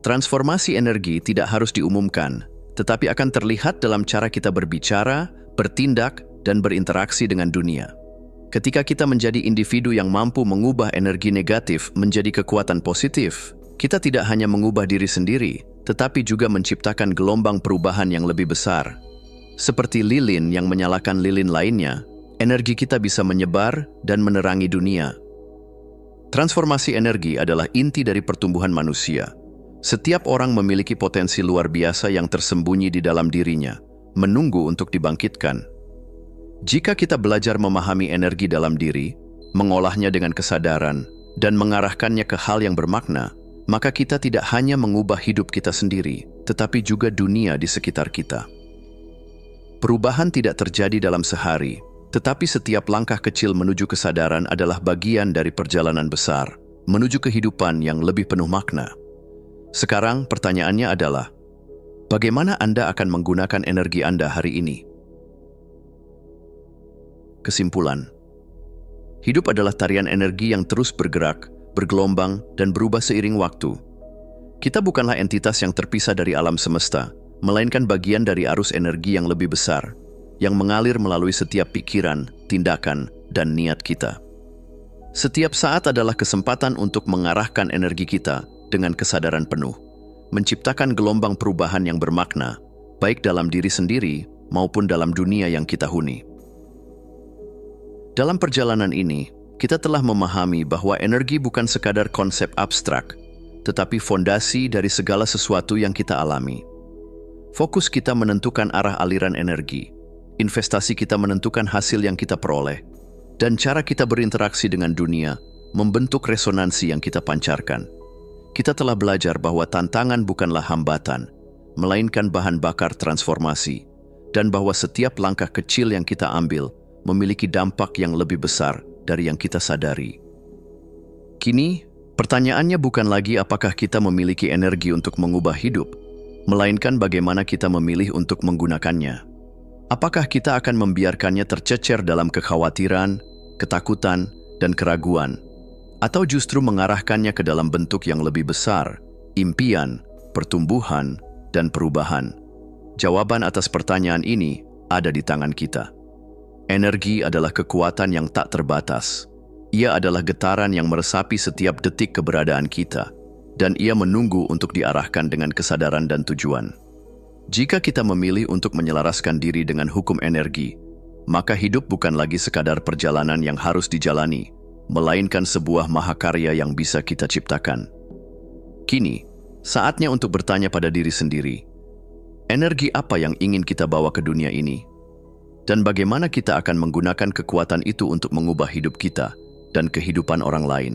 Transformasi energi tidak harus diumumkan, tetapi akan terlihat dalam cara kita berbicara, bertindak, dan berinteraksi dengan dunia. Ketika kita menjadi individu yang mampu mengubah energi negatif menjadi kekuatan positif, kita tidak hanya mengubah diri sendiri, tetapi juga menciptakan gelombang perubahan yang lebih besar. Seperti lilin yang menyalakan lilin lainnya, energi kita bisa menyebar dan menerangi dunia. Transformasi energi adalah inti dari pertumbuhan manusia. Setiap orang memiliki potensi luar biasa yang tersembunyi di dalam dirinya, menunggu untuk dibangkitkan. Jika kita belajar memahami energi dalam diri, mengolahnya dengan kesadaran, dan mengarahkannya ke hal yang bermakna, maka kita tidak hanya mengubah hidup kita sendiri, tetapi juga dunia di sekitar kita. Perubahan tidak terjadi dalam sehari, tetapi setiap langkah kecil menuju kesadaran adalah bagian dari perjalanan besar, menuju kehidupan yang lebih penuh makna. Sekarang pertanyaannya adalah, bagaimana Anda akan menggunakan energi Anda hari ini? Kesimpulan, hidup adalah tarian energi yang terus bergerak, bergelombang, dan berubah seiring waktu. Kita bukanlah entitas yang terpisah dari alam semesta, melainkan bagian dari arus energi yang lebih besar, yang mengalir melalui setiap pikiran, tindakan, dan niat kita. Setiap saat adalah kesempatan untuk mengarahkan energi kita dengan kesadaran penuh, menciptakan gelombang perubahan yang bermakna, baik dalam diri sendiri maupun dalam dunia yang kita huni. Dalam perjalanan ini, kita telah memahami bahwa energi bukan sekadar konsep abstrak, tetapi fondasi dari segala sesuatu yang kita alami. Fokus kita menentukan arah aliran energi, investasi kita menentukan hasil yang kita peroleh, dan cara kita berinteraksi dengan dunia membentuk resonansi yang kita pancarkan. Kita telah belajar bahwa tantangan bukanlah hambatan, melainkan bahan bakar transformasi, dan bahwa setiap langkah kecil yang kita ambil memiliki dampak yang lebih besar dari yang kita sadari. Kini, pertanyaannya bukan lagi apakah kita memiliki energi untuk mengubah hidup, melainkan bagaimana kita memilih untuk menggunakannya. Apakah kita akan membiarkannya tercecer dalam kekhawatiran, ketakutan, dan keraguan, atau justru mengarahkannya ke dalam bentuk yang lebih besar, impian, pertumbuhan, dan perubahan? Jawaban atas pertanyaan ini ada di tangan kita. Energi adalah kekuatan yang tak terbatas. Ia adalah getaran yang meresapi setiap detik keberadaan kita. dan ia menunggu untuk diarahkan dengan kesadaran dan tujuan. Jika kita memilih untuk menyelaraskan diri dengan hukum energi, maka hidup bukan lagi sekadar perjalanan yang harus dijalani, melainkan sebuah mahakarya yang bisa kita ciptakan. Kini, saatnya untuk bertanya pada diri sendiri, energi apa yang ingin kita bawa ke dunia ini? Dan bagaimana kita akan menggunakan kekuatan itu untuk mengubah hidup kita dan kehidupan orang lain?